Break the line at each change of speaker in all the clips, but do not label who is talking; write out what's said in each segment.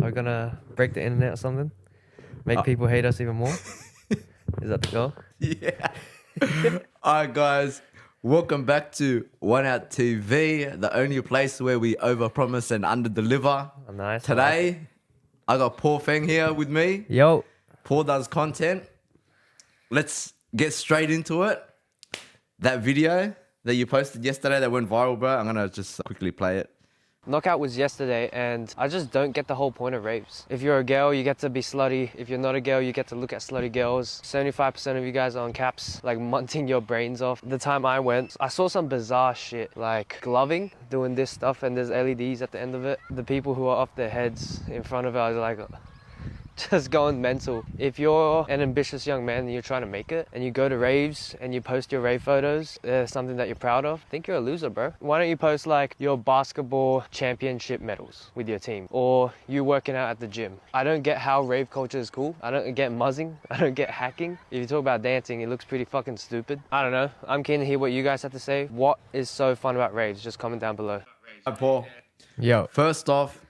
Are we gonna break the internet or something? Make people hate us even more? Is that the goal?
Yeah. All right, guys. Welcome back to OneOut TV, the only place where we overpromise and underdeliver.
Oh, nice.
Today, I got Paul Fang here with me.
Yo.
Paul does content. Let's get straight into it. That video that you posted yesterday that went viral, bro, I'm going to just quickly play it.
Knockout was yesterday, and I just don't get the whole point of raves. If you're a girl, you get to be slutty. If you're not a girl, you get to look at slutty girls. 75% of you guys are on caps, like munting your brains off. The time I went, I saw some bizarre shit, like gloving, doing this stuff, and there's LEDs at the end of it. The people who are off their heads in front of it are like just going mental. If you're an ambitious young man and you're trying to make it, and you go to raves and you post your rave photos, something that you're proud of, I think you're a loser, bro. Why don't you post like your basketball championship medals with your team, or you working out at the gym? I don't get how rave culture is cool. I don't get muzzing. I don't get hacking. If you talk about dancing, it looks pretty fucking stupid. I don't know. I'm keen to hear what you guys have to say. What is so fun about raves? Just comment down below.
Hi, Paul.
Yo.
First off,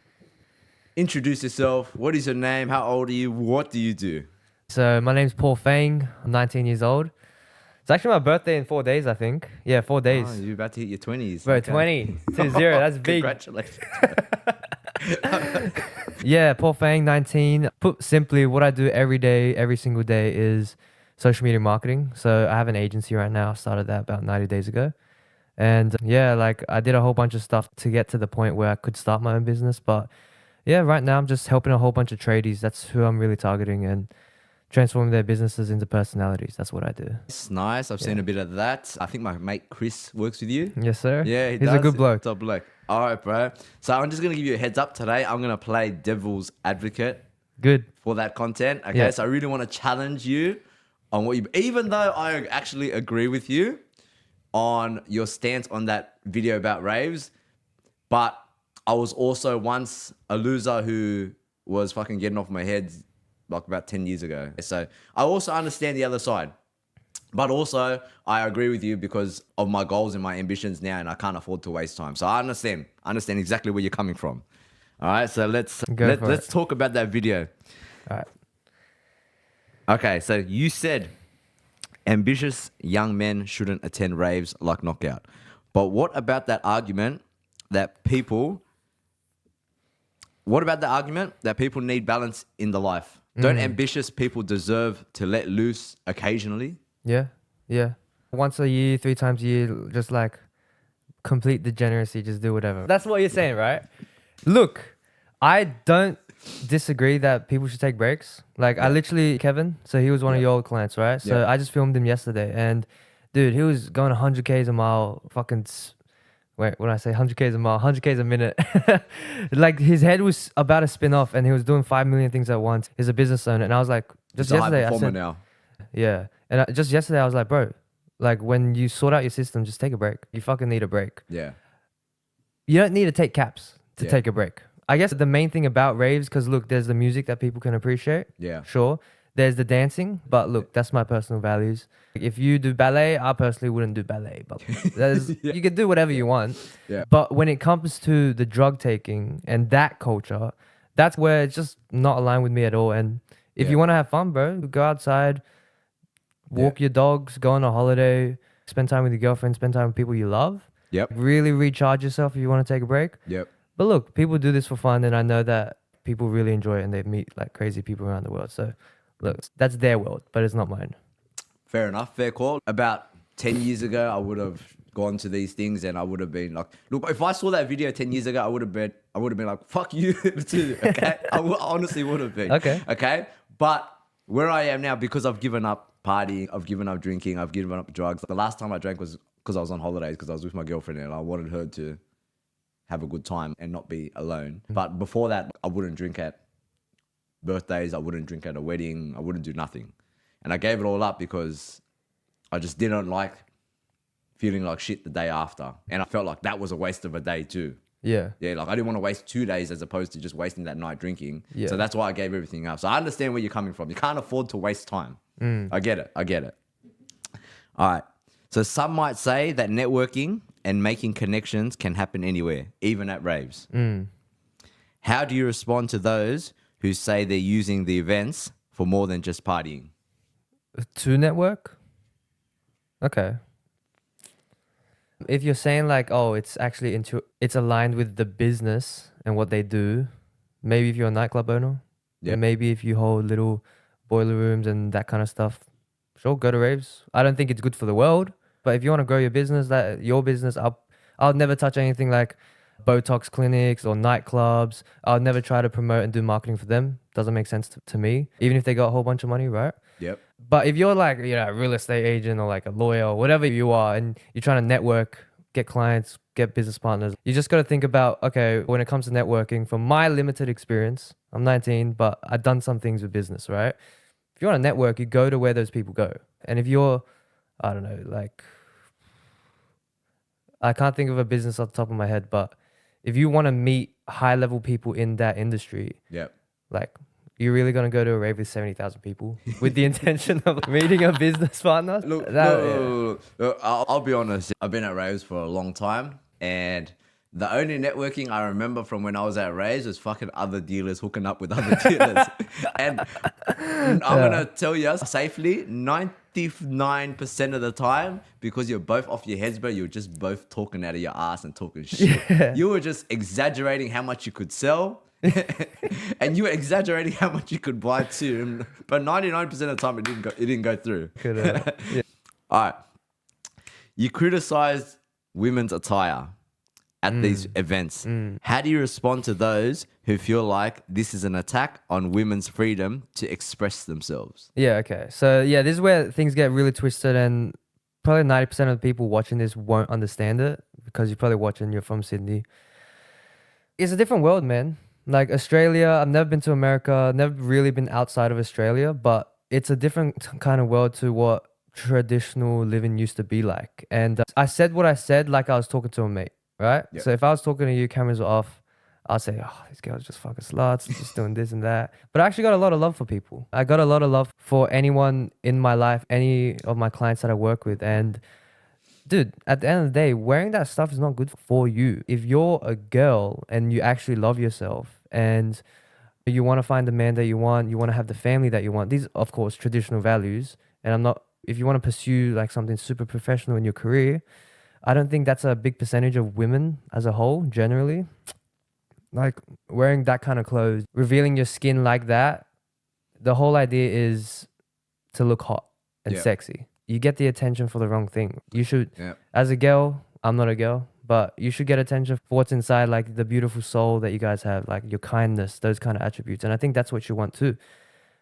introduce yourself. What is your name? How old are you? What do you do?
So my name's Paul Fang. I'm 19 years old. It's actually my birthday in 4 days, I think. Yeah, 4 days.
Oh, you're about to hit your 20s.
Bro,
Okay.
20 to 0. That's big.
Congratulations.
Yeah, Paul Fang, 19. Put simply, what I do every day, every single day is social media marketing. So I have an agency right now. I started that about 90 days ago. And yeah, like I did a whole bunch of stuff to get to the point where I could start my own business. But yeah, right now I'm just helping a whole bunch of tradies. That's who I'm really targeting, and transforming their businesses into personalities. That's what I do.
It's nice. I've seen a bit of that. I think my mate Chris works with you.
Yes, sir.
Yeah,
He's a good bloke.
Top bloke. All right, bro. So I'm just going to give you a heads up today. I'm going to play devil's advocate
Good.
for that content. Okay,
Yeah.
so I really want to challenge you on what you... Even though I actually agree with you on your stance on that video about raves, but I was also once a loser who was fucking getting off my head like about 10 years ago. So I also understand the other side. But also, I agree with you because of my goals and my ambitions now, and I can't afford to waste time. So I understand exactly where you're coming from. All right, so let's talk about that video.
All right.
Okay, so you said ambitious young men shouldn't attend raves like Knockout. But what about that argument that people... What about the argument that people need balance in the life? Don't ambitious people deserve to let loose occasionally?
Yeah. Yeah. Once a year, 3 times a year, just like complete degeneracy, just do whatever. That's what you're saying, right? Look, I don't disagree that people should take breaks. Like I literally, Kevin, so he was one of your old clients, right? So I just filmed him yesterday, and dude, he was going 100 Ks a mile, fucking... Wait, when I say 100 Ks a mile, 100 Ks a minute. Like his head was about to spin off, and he was doing 5 million things at once. He's a business owner. And I was like, just yesterday, I said,
now.
yeah. And just yesterday, I was like, bro, like when you sort out your system, just take a break. You fucking need a break.
Yeah.
You don't need to take caps to
Yeah.
take a break. I guess the main thing about raves, because look, there's the music that people can appreciate.
Yeah.
Sure. There's the dancing, but look, that's my personal values. If you do ballet, I personally wouldn't do ballet, but you can do whatever you want.
Yeah.
But when it comes to the drug taking and that culture, that's where it's just not aligned with me at all. And if you want to have fun, bro, go outside, walk your dogs, go on a holiday, spend time with your girlfriend, spend time with people you love.
Yep.
Really recharge yourself if you want to take a break.
Yep.
But look, people do this for fun, and I know that people really enjoy it, and they meet like crazy people around the world. So look, that's their world, but it's not mine.
Fair enough. Fair call. About 10 years ago, I would have gone to these things and I would have been like, look, if I saw that video 10 years ago, I would have been like, fuck you too. Okay. Honestly would have been.
Okay.
Okay. But where I am now, because I've given up partying, I've given up drinking, I've given up drugs. The last time I drank was because I was on holidays, because I was with my girlfriend and I wanted her to have a good time and not be alone. But before that, I wouldn't drink at birthdays. I wouldn't drink at a wedding. I wouldn't do nothing. And I gave it all up because I just didn't like feeling like shit the day after. And I felt like that was a waste of a day too.
Yeah.
Yeah, like I didn't want to waste 2 days as opposed to just wasting that night drinking.
Yeah.
So that's why I gave everything up. So I understand where you're coming from. You can't afford to waste time. I get it. All right. So some might say that networking and making connections can happen anywhere, even at raves. How do you respond to those who say they're using the events for more than just partying?
To network? Okay. If you're saying like, oh, it's actually it's aligned with the business and what they do, maybe if you're a nightclub owner,
Yeah.
and maybe if you hold little boiler rooms and that kind of stuff, sure, go to raves. I don't think it's good for the world, but if you want to grow your business, I'll never touch anything like Botox clinics or nightclubs. I'll never try to promote and do marketing for them. Doesn't make sense to me, even if they got a whole bunch of money, right?
Yep.
But if you're like, a real estate agent or like a lawyer or whatever you are, and you're trying to network, get clients, get business partners, you just got to think about, okay, when it comes to networking, from my limited experience, I'm 19, but I've done some things with business, right? If you want to network, you go to where those people go. And if you're, I don't know, like, I can't think of a business off the top of my head, but if you want to meet high level people in that industry,
Yep.
like, you're really going to go to a rave with 70,000 people with the intention of meeting a business partner?
Look, I'll be honest. I've been at raves for a long time, and the only networking I remember from when I was at raves was fucking other dealers hooking up with other dealers. And I'm going to tell you safely, 99% of the time, because you're both off your heads, bro, you're just both talking out of your ass and talking shit.
Yeah.
You were just exaggerating how much you could sell. And you were exaggerating how much you could buy too, but 99% of the time it didn't go through.
Yeah.
All right, you criticize women's attire at these events. How do you respond to those who feel like this is an attack on women's freedom to express themselves?
Yeah, okay. So, yeah, this is where things get really twisted, and probably 90% of the people watching this won't understand it because you're probably watching, you're from Sydney. It's a different world, man. Like Australia, I've never been to America, never really been outside of Australia, but it's a different kind of world to what traditional living used to be like. And I said what I said like I was talking to a mate, right?
Yep.
So if I was talking to you, cameras were off, I'll say, oh, these girls just fucking sluts, just doing this and that. But I actually got a lot of love for people. I got a lot of love for anyone in my life, any of my clients that I work with. And dude, at the end of the day, wearing that stuff is not good for you. If you're a girl and you actually love yourself and you want to find the man that you want to have the family that you want, these, of course, traditional values. And if you want to pursue like something super professional in your career, I don't think that's a big percentage of women as a whole, generally. Like wearing that kind of clothes, revealing your skin like that, the whole idea is to look hot and sexy. You get the attention for the wrong thing. You should, as a girl, I'm not a girl, but you should get attention for what's inside, like the beautiful soul that you guys have, like your kindness, those kind of attributes. And I think that's what you want too.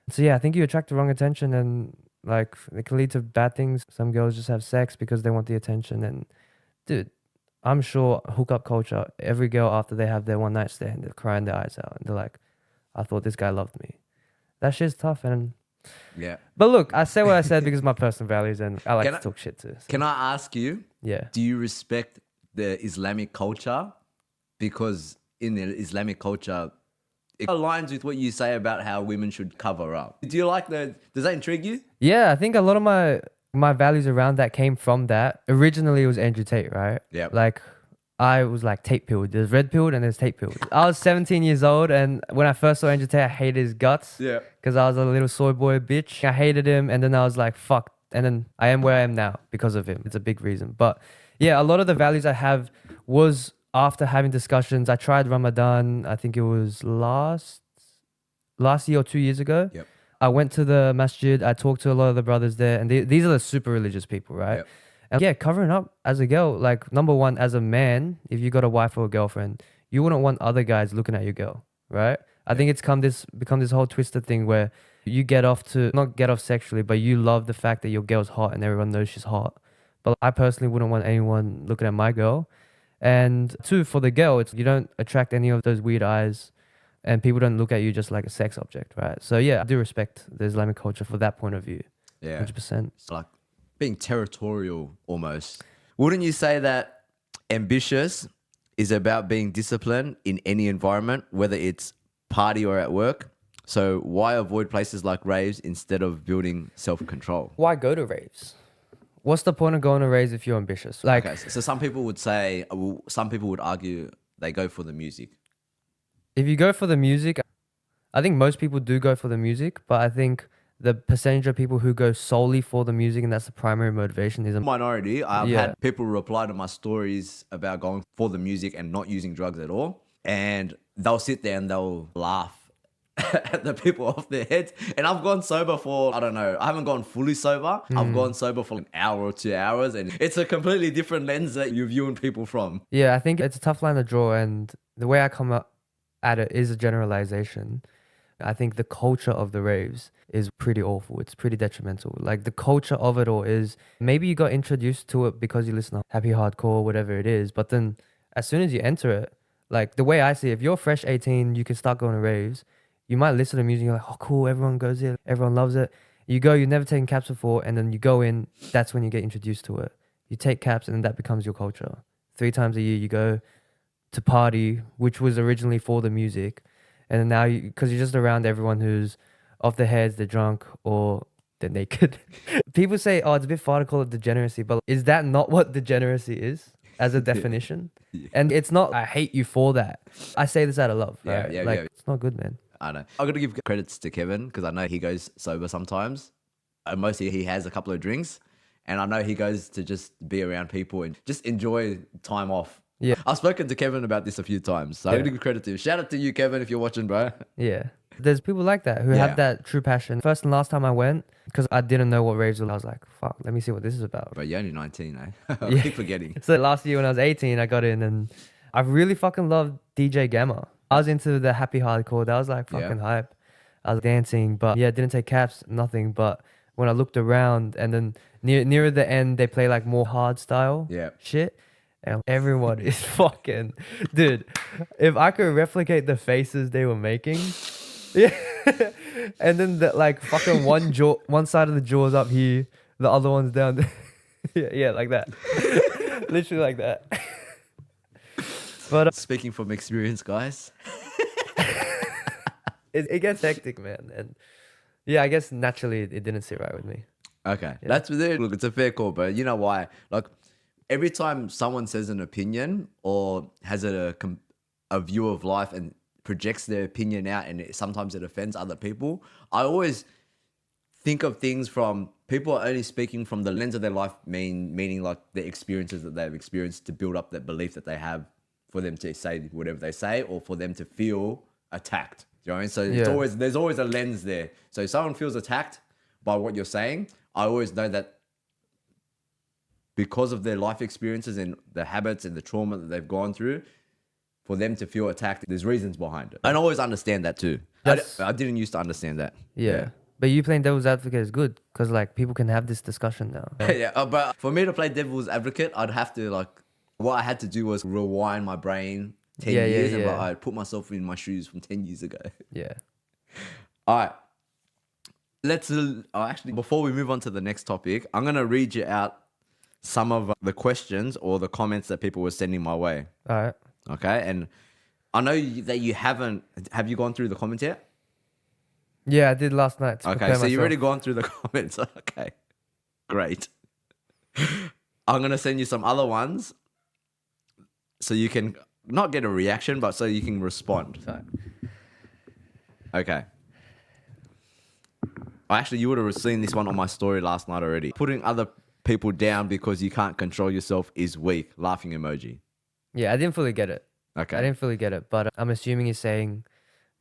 So yeah, I think you attract the wrong attention, and like it can lead to bad things. Some girls just have sex because they want the attention. And dude, I'm sure hookup culture, every girl after they have their one night stand, they're crying their eyes out and they're like, I thought this guy loved me. That shit's tough. And but look, I say what I said because of my personal values, and I like to talk shit too. So.
Can I ask you?
Yeah.
Do you respect the Islamic culture? Because in the Islamic culture, it aligns with what you say about how women should cover up. Do you like does that intrigue you?
Yeah, I think a lot of my values around that came from that. Originally, it was Andrew Tate, right?
Yeah.
Like, I was like tape pilled. There's red pilled and there's tape pilled. I was 17 years old, and when I first saw Andrew Tate, I hated his guts.
Yeah.
Because I was a little soy boy bitch. I hated him, and then I was like, fuck. And then I am where I am now because of him. It's a big reason. But yeah, a lot of the values I have was after having discussions. I tried Ramadan, I think it was last year or 2 years ago.
Yep.
I went to the masjid. I talked to a lot of the brothers there, and these are the super religious people, right?
Yep.
And yeah, covering up as a girl, like number one, as a man, if you got a wife or a girlfriend, you wouldn't want other guys looking at your girl, right? I think it's become this whole twisted thing where you not get off sexually, but you love the fact that your girl's hot and everyone knows she's hot. But I personally wouldn't want anyone looking at my girl. And two, for the girl, you don't attract any of those weird eyes, and people don't look at you just like a sex object, right? So yeah, I do respect the Islamic culture for that point of view.
Yeah.
100%.
It's like being territorial almost. Wouldn't you say that ambitious is about being disciplined in any environment, whether it's party or at work? So why avoid places like raves instead of building self-control?
Why go to raves? What's the point of going to raves if you're ambitious? Like,
Okay, so some people would argue they go for the music.
If you go for the music, I think most people do go for the music, but I think the percentage of people who go solely for the music and that's the primary motivation is a
Minority. I've
Yeah.
had people reply to my stories about going for the music and not using drugs at all. And they'll sit there and they'll laugh at the people off their heads. And I've gone sober for, I don't know, I haven't gone fully sober. I've gone sober for an hour or 2 hours. And it's a completely different lens that you're viewing people from.
Yeah, I think it's a tough line to draw, and the way I come up at it is a generalization. I think the culture of the raves is pretty awful. It's pretty detrimental. Like the culture of it all is maybe you got introduced to it because you listen to happy hardcore, whatever it is. But then as soon as you enter it, like the way I see it, if you're fresh 18, you can start going to raves. You might listen to music, you're like, oh cool, everyone goes here, everyone loves it. You go, you've never taken caps before, and then you go in, that's when you get introduced to it. You take caps and then that becomes your culture. 3 times a year you go to party, which was originally for the music. And then now, because you're just around everyone who's off their heads, they're drunk, or they're naked. People say, oh, it's a bit far to call it degeneracy, but is that not what degeneracy is as a definition?
Yeah.
And it's not, I hate you for that. I say this out of love,
Yeah,
right?
yeah,
like,
yeah.
it's not good, man.
I know. I'm going to give credits to Kevin because I know he goes sober sometimes. Mostly he has a couple of drinks. And I know he goes to just be around people and just enjoy time off.
Yeah.
I've spoken to Kevin about this a few times. So I'm
Yeah.
going to give credit to you. Shout out to you, Kevin, if you're watching, bro.
Yeah. There's people like that who
Yeah.
have that true passion. First and last time I went, because I didn't know what raves were, I was like, fuck, let me see what this is about.
Bro, you're only 19, eh? I
Yeah.
keep forgetting.
So last year when I was 18, I got in and I really fucking loved DJ Gamma. I was into the happy hardcore. That was like fucking hype. I was dancing, but yeah, didn't take caps, nothing. But when I looked around and then nearer the end, they play like more hard style
Yeah.
shit. And everyone is fucking, dude, if I could replicate the faces they were making, yeah. And then the, like fucking one side of the jaw's up here, the other one's down. Yeah, like that. Literally like that. But
Speaking from experience, guys.
it gets hectic, man. And yeah, I guess naturally it didn't sit right with me.
Okay. That's it. Look, it's a fair call, but you know why? Like, every time someone says an opinion or has a view of life and projects their opinion out and sometimes it offends other people, I always think of things from people are only speaking from the lens of their life, meaning like the experiences that they've experienced to build up that belief that they have for them to say whatever they say or for them to feel attacked. Do you know what I mean? So it's there's always a lens there. So if someone feels attacked by what you're saying, I always know that because of their life experiences and the habits and the trauma that they've gone through, for them to feel attacked, there's reasons behind it. I don't always understand that too. I didn't used to understand that.
Yeah. But you playing devil's advocate is good because like people can have this discussion now.
Yeah, but for me to play devil's advocate, I'd have to like, what I had to do was rewind my brain 10 years and like, I'd put myself in my shoes from 10 years ago.
Yeah.
All right. Let's actually, before we move on to the next topic, I'm going to read you out some of the questions or the comments that people were sending my way.
All right.
Okay. And I know that you have you gone through the comments yet?
Yeah, I did last night. To
Okay.
prepare
So you've
myself.
already gone through the comments. Okay. Great. I'm going to send you some other ones so you can not get a reaction, but so you can respond.
Sorry.
Okay. Actually, you would have seen this one on my story last night already. Putting other people down because you can't control yourself is weak. Laughing emoji.
Yeah, I didn't fully get it.
Okay.
I didn't fully get it, but I'm assuming he's saying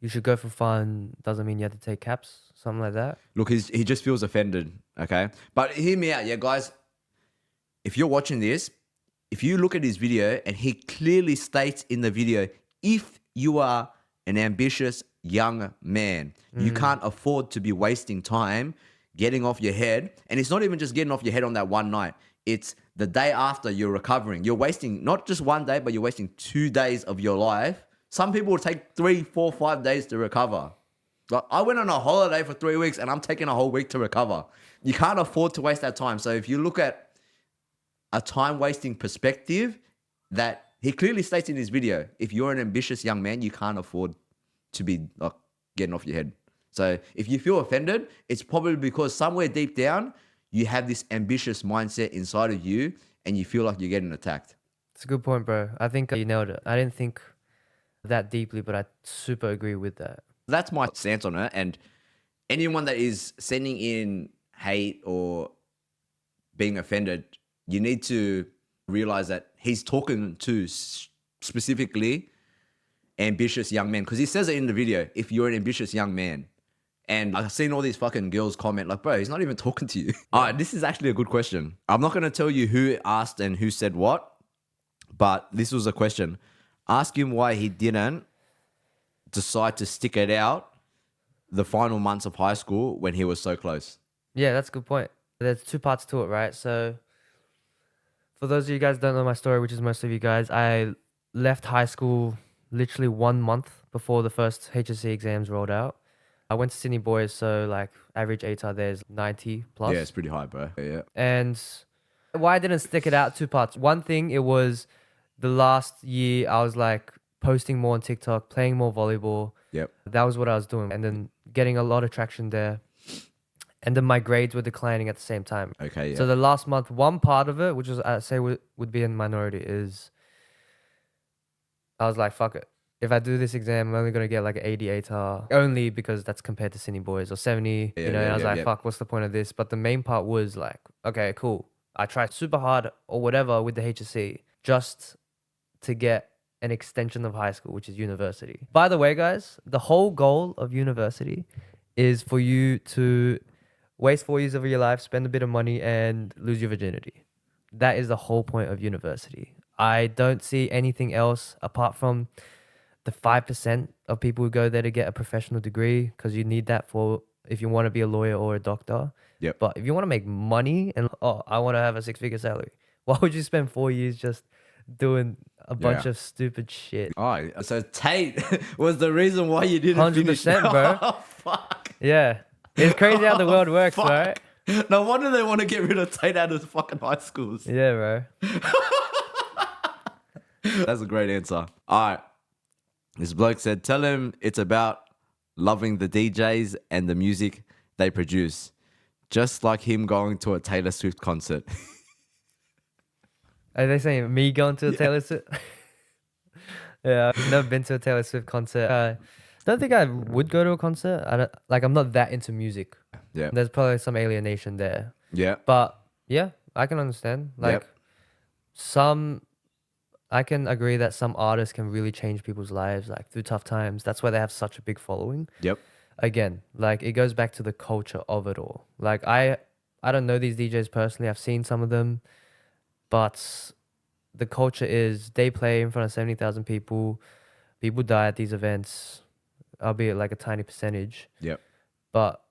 you should go for fun. Doesn't mean you have to take caps, something like that.
Look, he just feels offended. Okay. But hear me out, yeah, guys. If you're watching this, if you look at his video and he clearly states in the video, if you are an ambitious young man, you can't afford to be wasting time getting off your head. And it's not even just getting off your head on that one night. It's the day after you're recovering. You're wasting not just one day, but you're wasting 2 days of your life. Some people will take 3, 4, 5 days to recover. Like, I went on a holiday for 3 weeks and I'm taking a whole week to recover. You can't afford to waste that time. So if you look at a time-wasting perspective, that he clearly states in his video, if you're an ambitious young man, you can't afford to be like getting off your head. So if you feel offended, it's probably because somewhere deep down, you have this ambitious mindset inside of you and you feel like you're getting attacked.
It's a good point, bro. I think you nailed it. I didn't think that deeply, but I super agree with that.
That's my stance on it. And anyone that is sending in hate or being offended, you need to realize that he's talking to specifically ambitious young men, because he says it in the video, if you're an ambitious young man. And I've seen all these fucking girls comment like, bro, he's not even talking to you. All right, this is actually a good question. I'm not going to tell you who asked and who said what, but this was a question. Ask him why he didn't decide to stick it out the final months of high school when he was so close.
Yeah, that's a good point. There's two parts to it, right? So for those of you guys who don't know my story, which is most of you guys, I left high school literally 1 month before the first HSC exams rolled out. I went to Sydney Boys, so like average ATAR there is 90 plus.
Yeah, it's pretty high, bro. Yeah.
And why I didn't stick it out, two parts. One thing, it was the last year I was like posting more on TikTok, playing more volleyball.
Yep.
That was what I was doing. And then getting a lot of traction there. And then my grades were declining at the same time.
Okay, yeah.
So the last month, one part of it, which was I'd say would be in minority, is I was like, fuck it. If I do this exam, I'm only going to get like an 80 ATAR, only because that's compared to Sydney Boys, or 70, and I was like, fuck, what's the point of this? But the main part was like, okay, cool. I tried super hard or whatever with the HSC just to get an extension of high school, which is university. By the way, guys, the whole goal of university is for you to waste 4 years of your life, spend a bit of money, and lose your virginity. That is the whole point of university. I don't see anything else apart from the 5% of people who go there to get a professional degree, because you need that for if you want to be a lawyer or a doctor.
Yep.
But if you want to make money and, I want to have a 6-figure salary, why would you spend 4 years just doing a bunch of stupid shit?
All right. So Tate was the reason why you didn't
100%, bro.
Oh, fuck.
Yeah. It's crazy how the world works,
Fuck.
right?
No wonder they want to get rid of Tate out of the fucking high schools.
Yeah, bro.
That's a great answer. All right. This bloke said, tell him it's about loving the DJs and the music they produce. Just like him going to a Taylor Swift concert.
Are they saying me going to a Taylor Swift? Yeah, I've never been to a Taylor Swift concert. I don't think I would go to a concert. I'm not that into music.
Yeah.
There's probably some alienation there.
Yeah.
But yeah, I can understand. I can agree that some artists can really change people's lives, like through tough times. That's why they have such a big following.
Yep.
Again, like it goes back to the culture of it all. Like I don't know these DJs personally. I've seen some of them, but the culture is they play in front of 70,000 people. People die at these events, albeit like a tiny percentage.
Yep.
But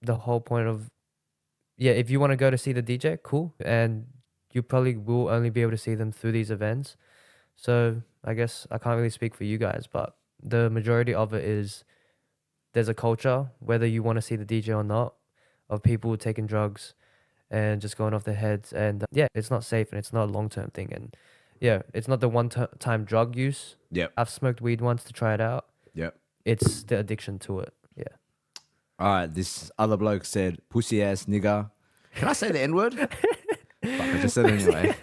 the whole point of, if you want to go to see the DJ, cool. And you probably will only be able to see them through these events. So I guess I can't really speak for you guys, but the majority of it is there's a culture, whether you want to see the DJ or not, of people taking drugs and just going off their heads. And it's not safe and it's not a long-term thing. And it's not the one-time drug use.
Yep.
I've smoked weed once to try it out.
Yep.
It's the addiction to it. Yeah.
All right. This other bloke said, pussy ass nigga. Can I say the N-word? Fuck, I just said it anyway.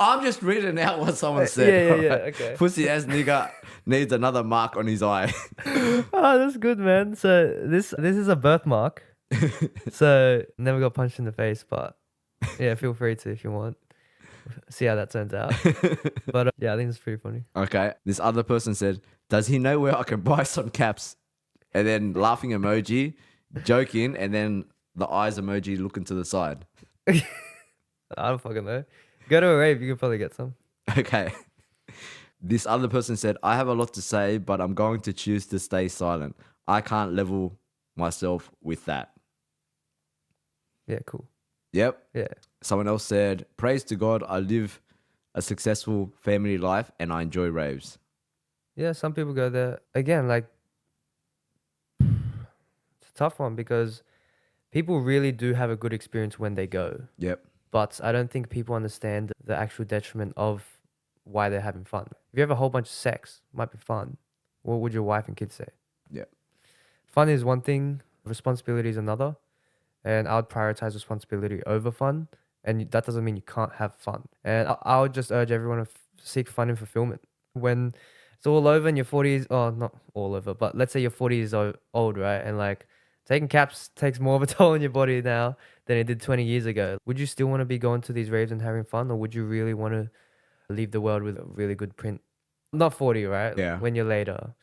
I'm just reading out what someone said.
Yeah, okay.
Pussy ass nigga needs another mark on his eye.
Oh, that's good, man. So this is a birthmark. So never got punched in the face, but yeah, feel free to if you want. See how that turns out. But I think it's pretty funny.
Okay. This other person said, does he know where I can buy some caps? And then laughing emoji, joking, and then the eyes emoji looking to the side.
I don't fucking know. Go to a rave, you can probably get some.
Okay. This other person said, I have a lot to say, but I'm going to choose to stay silent. I can't level myself with that.
Yeah, cool.
Yep.
Yeah.
Someone else said, praise to God, I live a successful family life and I enjoy raves.
Yeah, some people go there. Again, like, it's a tough one because people really do have a good experience when they go.
Yep.
But I don't think people understand the actual detriment of why they're having fun. If you have a whole bunch of sex, it might be fun. What would your wife and kids say?
Yep.
Fun is one thing, responsibility is another. And I would prioritize responsibility over fun. And that doesn't mean you can't have fun. And I would just urge everyone to seek fun and fulfillment. When it's all over and your 40s. Oh, not all over, but let's say you're 40 years old, right? And like taking caps takes more of a toll on your body now than it did 20 years ago. Would you still want to be going to these raves and having fun, or would you really want to leave the world with a really good print? Not 40, right?
Yeah.
When you're later,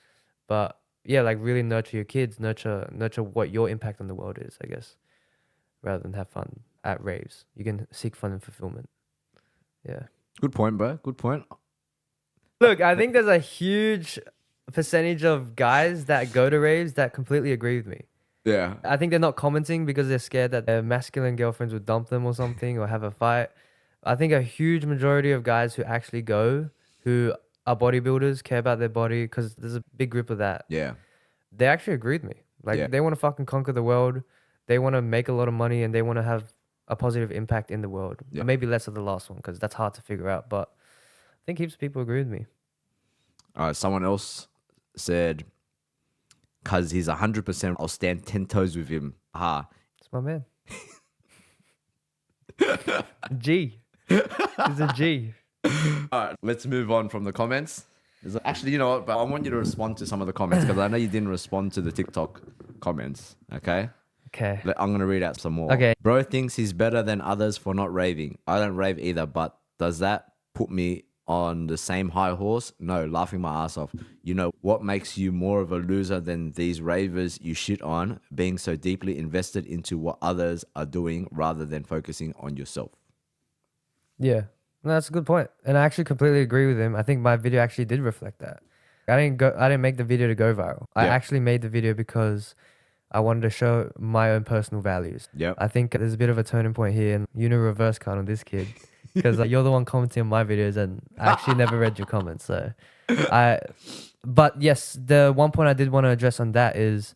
but yeah, like really nurture your kids, nurture what your impact on the world is, I guess, rather than have fun at raves. You can seek fun and fulfillment. Yeah.
Good point, bro. Good point.
Look, I think there's a huge percentage of guys that go to raves that completely agree with me.
Yeah.
I think they're not commenting because they're scared that their masculine girlfriends would dump them or something or have a fight. I think a huge majority of guys who actually go, who are bodybuilders, care about their body, because there's a big group of that.
Yeah.
They actually agree with me. Like
Yeah.
they want to fucking conquer the world. They want to make a lot of money and they want to have a positive impact in the world.
Yeah.
Maybe less of the last one because that's hard to figure out. But I think heaps of people agree with me.
Someone else said, "Cause he's 100%. I'll stand 10 toes with him." Ha.
It's my man. G. He's a G.
All right, let's move on from the comments. Actually, you know what? But I want you to respond to some of the comments because I know you didn't respond to the TikTok comments. Okay.
Okay.
I'm gonna read out some more.
Okay.
Bro thinks he's better than others for not raving. I don't rave either, but does that put me on the same high horse? No, laughing my ass off. You know what makes you more of a loser than these ravers you shit on? Being so deeply invested into what others are doing rather than focusing on yourself.
Yeah. No, that's a good point. And I actually completely agree with him. I think my video actually did reflect that. I didn't make the video to go viral. I actually made the video because I wanted to show my own personal values.
Yep.
I think there's a bit of a turning point here, and you know, reverse card on this kid because you're the one commenting on my videos, and I actually never read your comments. So, but yes, the one point I did want to address on that is,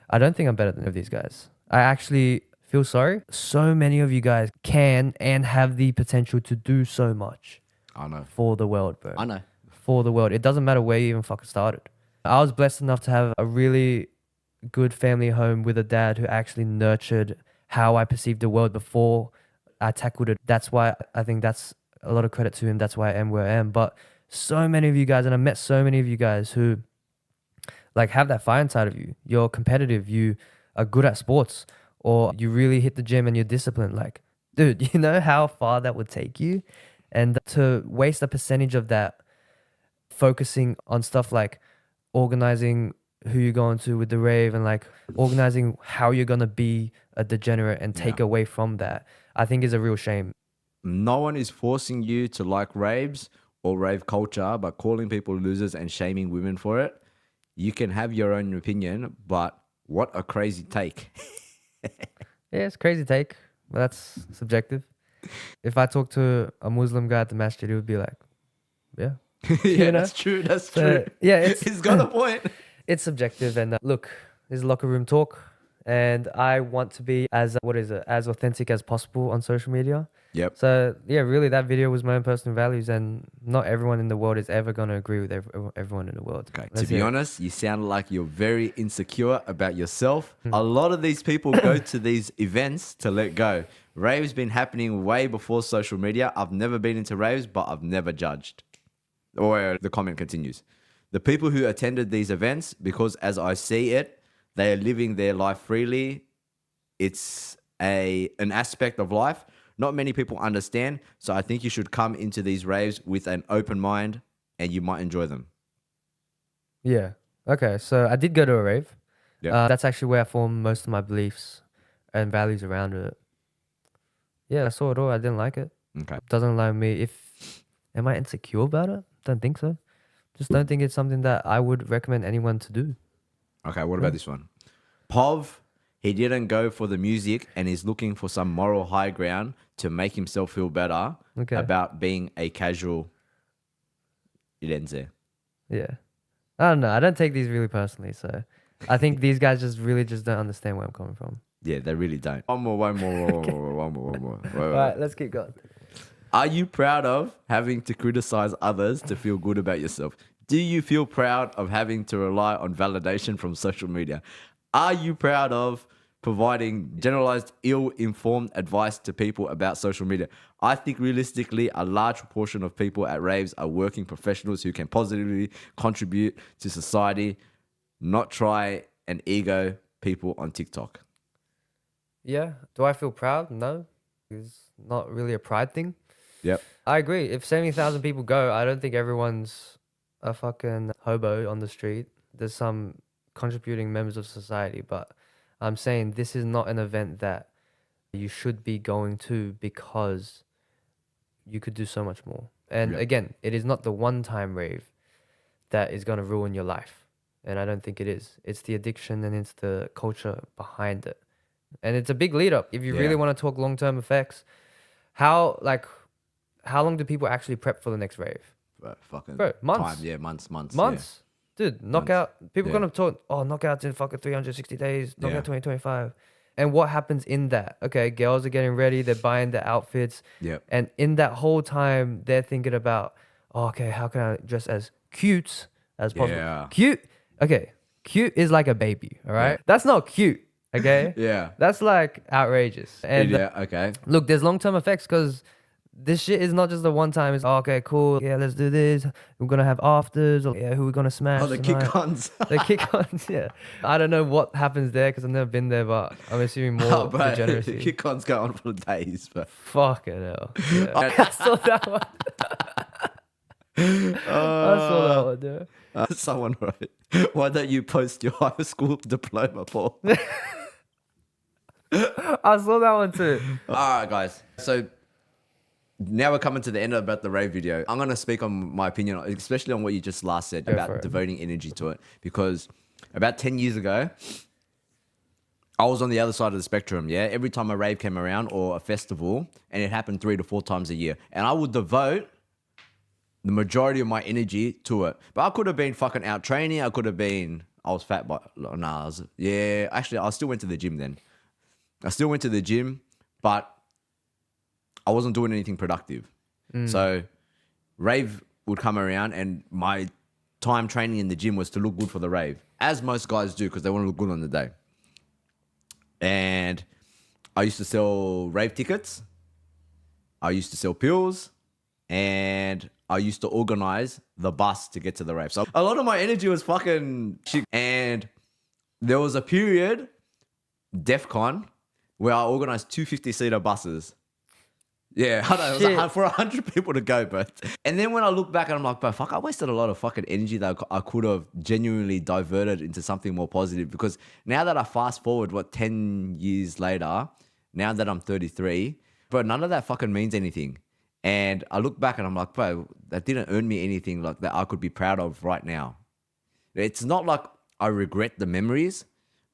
I don't think I'm better than these guys. I actually feel sorry. So many of you guys can and have the potential to do so much.
I know.
For the world, bro.
I know.
For the world. It doesn't matter where you even fucking started. I was blessed enough to have a really good family home with a dad who actually nurtured how I perceived the world before I tackled it. That's why I think that's a lot of credit to him. That's why I am where I am. But so many of you guys, and I met so many of you guys who like have that fire inside of you. You're competitive. You are good at sports, or you really hit the gym and you're disciplined. Like, dude, you know how far that would take you? And to waste a percentage of that focusing on stuff like organizing who you're going to with the rave and like organizing how you're going to be a degenerate and take away from that, I think is a real shame.
No one is forcing you to like raves or rave culture, but calling people losers and shaming women for it. You can have your own opinion, but what a crazy take.
Yeah, it's a crazy take, but that's subjective. If I talk to a Muslim guy at the masjid, he would be like, yeah.
Yeah,
You know?
that's true. That's
So,
true.
yeah,
He's got a point.
It's subjective. And look, this is locker room talk. And I want to be as authentic as possible on social media.
Yep.
So yeah, really that video was my own personal values, and not everyone in the world is ever going to agree with everyone in the world.
Okay.
Let's
To be
hear it.
honest, you sound like you're very insecure about yourself. A lot of these people go to these events to let go. Rave's been happening way before social media. I've never been into raves, but I've never judged. Or the comment continues. The people who attended these events, because as I see it, they are living their life freely. It's an aspect of life not many people understand. So I think you should come into these raves with an open mind and you might enjoy them.
Yeah. Okay. So I did go to a rave.
Yeah.
That's actually where I formed most of my beliefs and values around it. Yeah, I saw it all. I didn't like it.
Okay.
Doesn't allow me. Am I insecure about it? Don't think so. Just don't think it's something that I would recommend anyone to do.
Okay, what about this one? Pov, he didn't go for the music and is looking for some moral high ground to make himself feel better about being a casual. It ends there.
Yeah. I don't know. I don't take these really personally. So I think these guys just don't understand where I'm coming from.
Yeah, they really don't. One more. Wait,
All right, let's keep going.
Are you proud of having to criticize others to feel good about yourself? Do you feel proud of having to rely on validation from social media? Are you proud of providing generalized, ill-informed advice to people about social media. I think realistically, a large proportion of people at raves are working professionals who can positively contribute to society, not try and ego people on TikTok.
Yeah. Do I feel proud? No. It's not really a pride thing.
Yep.
I agree. If 70,000 people go, I don't think everyone's a fucking hobo on the street. There's some contributing members of society, but I'm saying this is not an event that you should be going to because you could do so much more. And again, it is not the one-time rave that is going to ruin your life. And I don't think it is. It's the addiction and it's the culture behind it. And it's a big lead up. If you really want to talk long-term effects, how long do people actually prep for the next rave?
Fucking
months.
Time. Yeah, months.
Months. Dude, knockout. People
Yeah.
gonna talk, knockouts in fucking 360 days, knockout 2025. And what happens in that? Okay, girls are getting ready, they're buying their outfits.
Yep.
And in that whole time, they're thinking about, okay, how can I dress as cute as possible?
Yeah.
Cute. Okay, cute is like a baby, all right? That's not cute, okay?
Yeah.
That's like outrageous. And
Yeah, okay.
look, there's long-term effects because this shit is not just the one time. It's okay, cool. Yeah, let's do this. We're gonna have afters. Or, yeah, who we gonna smash?
Oh, the
tonight?
kick-ons.
The kick-ons. Yeah, I don't know what happens there because I've never been there, but I'm assuming more
Oh, bro,
degeneracy.
the kick-ons go on for days, but
Fucking hell. Yeah. I saw that one. I saw that one, dude.
someone wrote, "Why don't you post your high school diploma, Paul?"
I saw that one too.
All right, guys. So now we're coming to the end about the rave video. I'm going to speak on my opinion, especially on what you just last said
Go for
about
it.
devoting energy to it. Because about 10 years ago, I was on the other side of the spectrum, yeah? Every time a rave came around or a festival, and it happened 3 to 4 times a year. And I would devote the majority of my energy to it. But I could have been fucking out training. I was fat, but actually, I still went to the gym then. I still went to the gym, but I wasn't doing anything productive. So rave would come around and my time training in the gym was to look good for the rave, as most guys do because they want to look good on the day. And I used to sell rave tickets. I used to sell pills. And I used to organize the bus to get to the rave. So a lot of my energy was fucking shit. And there was a period, DEF CON, where I organized 250-seater buses. Yeah, I know, it was for 100 people to go, but. And then when I look back and I'm like, bro, fuck, I wasted a lot of fucking energy that I could have genuinely diverted into something more positive. Because now that I fast forward, 10 years later, now that I'm 33, bro, none of that fucking means anything. And I look back and I'm like, bro, that didn't earn me anything like that I could be proud of right now. It's not like I regret the memories,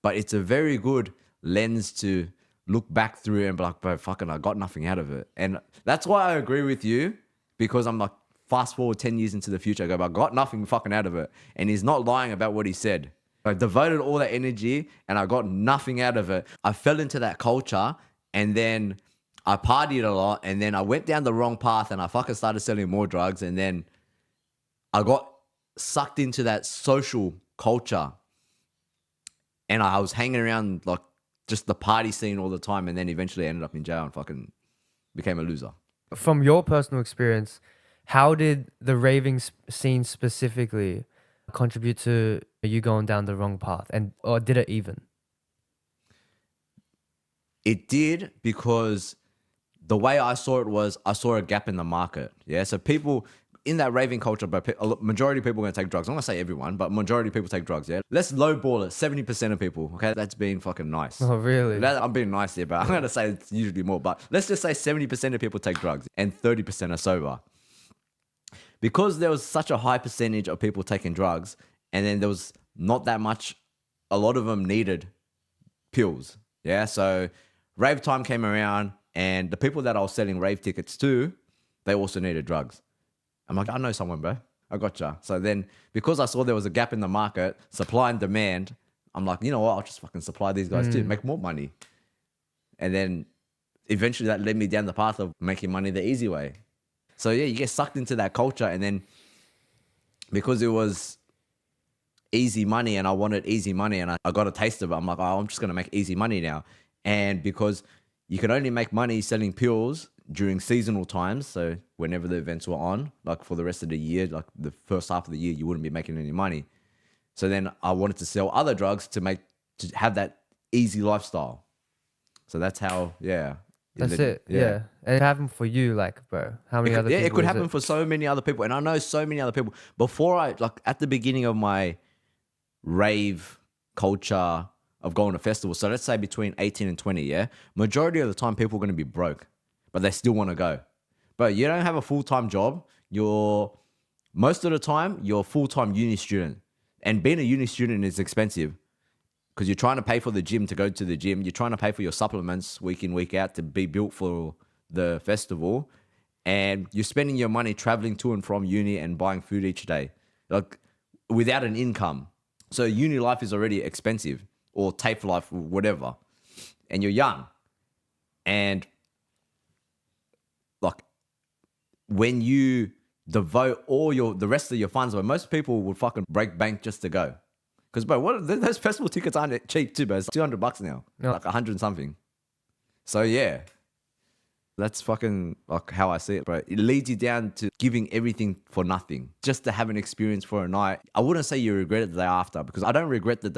but it's a very good lens to look back through and be like, bro, fucking, I got nothing out of it. And that's why I agree with you, because I'm like, fast forward 10 years into the future, I go, but I got nothing fucking out of it. And he's not lying about what he said. I devoted all that energy and I got nothing out of it. I fell into that culture and then I partied a lot and then I went down the wrong path and I fucking started selling more drugs and then I got sucked into that social culture and I was hanging around like just the party scene all the time and then eventually ended up in jail and fucking became a loser.
From your personal experience, how did the raving scene specifically contribute to you going down the wrong path, or did it even?
It did, because the way I saw it was I saw a gap in the market. Yeah, so people in that raving culture, but a majority of people are going to take drugs. I'm going to say everyone, but majority of people take drugs, yeah? Let's lowball it, 70% of people, okay? That's being fucking nice.
Oh, really?
I'm being nice here, but I'm going to say it's usually more. But let's just say 70% of people take drugs and 30% are sober. Because there was such a high percentage of people taking drugs, and then there was not that much, a lot of them needed pills, yeah? So rave time came around, and the people that I was selling rave tickets to, they also needed drugs. I'm like, I know someone, bro. I gotcha. So then, because I saw there was a gap in the market, supply and demand, I'm like, you know what? I'll just fucking supply these guys too, make more money. And then eventually that led me down the path of making money the easy way. So yeah, you get sucked into that culture, and then because it was easy money and I wanted easy money and I got a taste of it. I'm like, oh, I'm just going to make easy money now. And because you can only make money selling pills during seasonal times, so whenever the events were on, like for the rest of the year, like the first half of the year, you wouldn't be making any money. So then I wanted to sell other drugs to have that easy lifestyle. So that's how, yeah.
That's it. Yeah. And it happened for you, like, bro. How many other people?
Yeah, it could
is
happen for so many other people. And I know so many other people. Before at the beginning of my rave culture of going to festivals, so let's say between 18 and 20, yeah, majority of the time people are going to be broke, but they still want to go. But you don't have a full-time job. Most of the time, you're a full-time uni student. And being a uni student is expensive because you're trying to pay for the gym to go to the gym. You're trying to pay for your supplements week in, week out to be built for the festival. And you're spending your money traveling to and from uni and buying food each day, like without an income. So uni life is already expensive, or TAFE life, whatever. And you're young. And like when you devote the rest of your funds, where most people would fucking break bank just to go. Because, bro, those festival tickets aren't cheap too, bro. It's $200 now.
No.
Like 100 and something. So, yeah. That's fucking like how I see it, bro. It leads you down to giving everything for nothing. Just to have an experience for a night. I wouldn't say you regret it the day after, because I don't regret the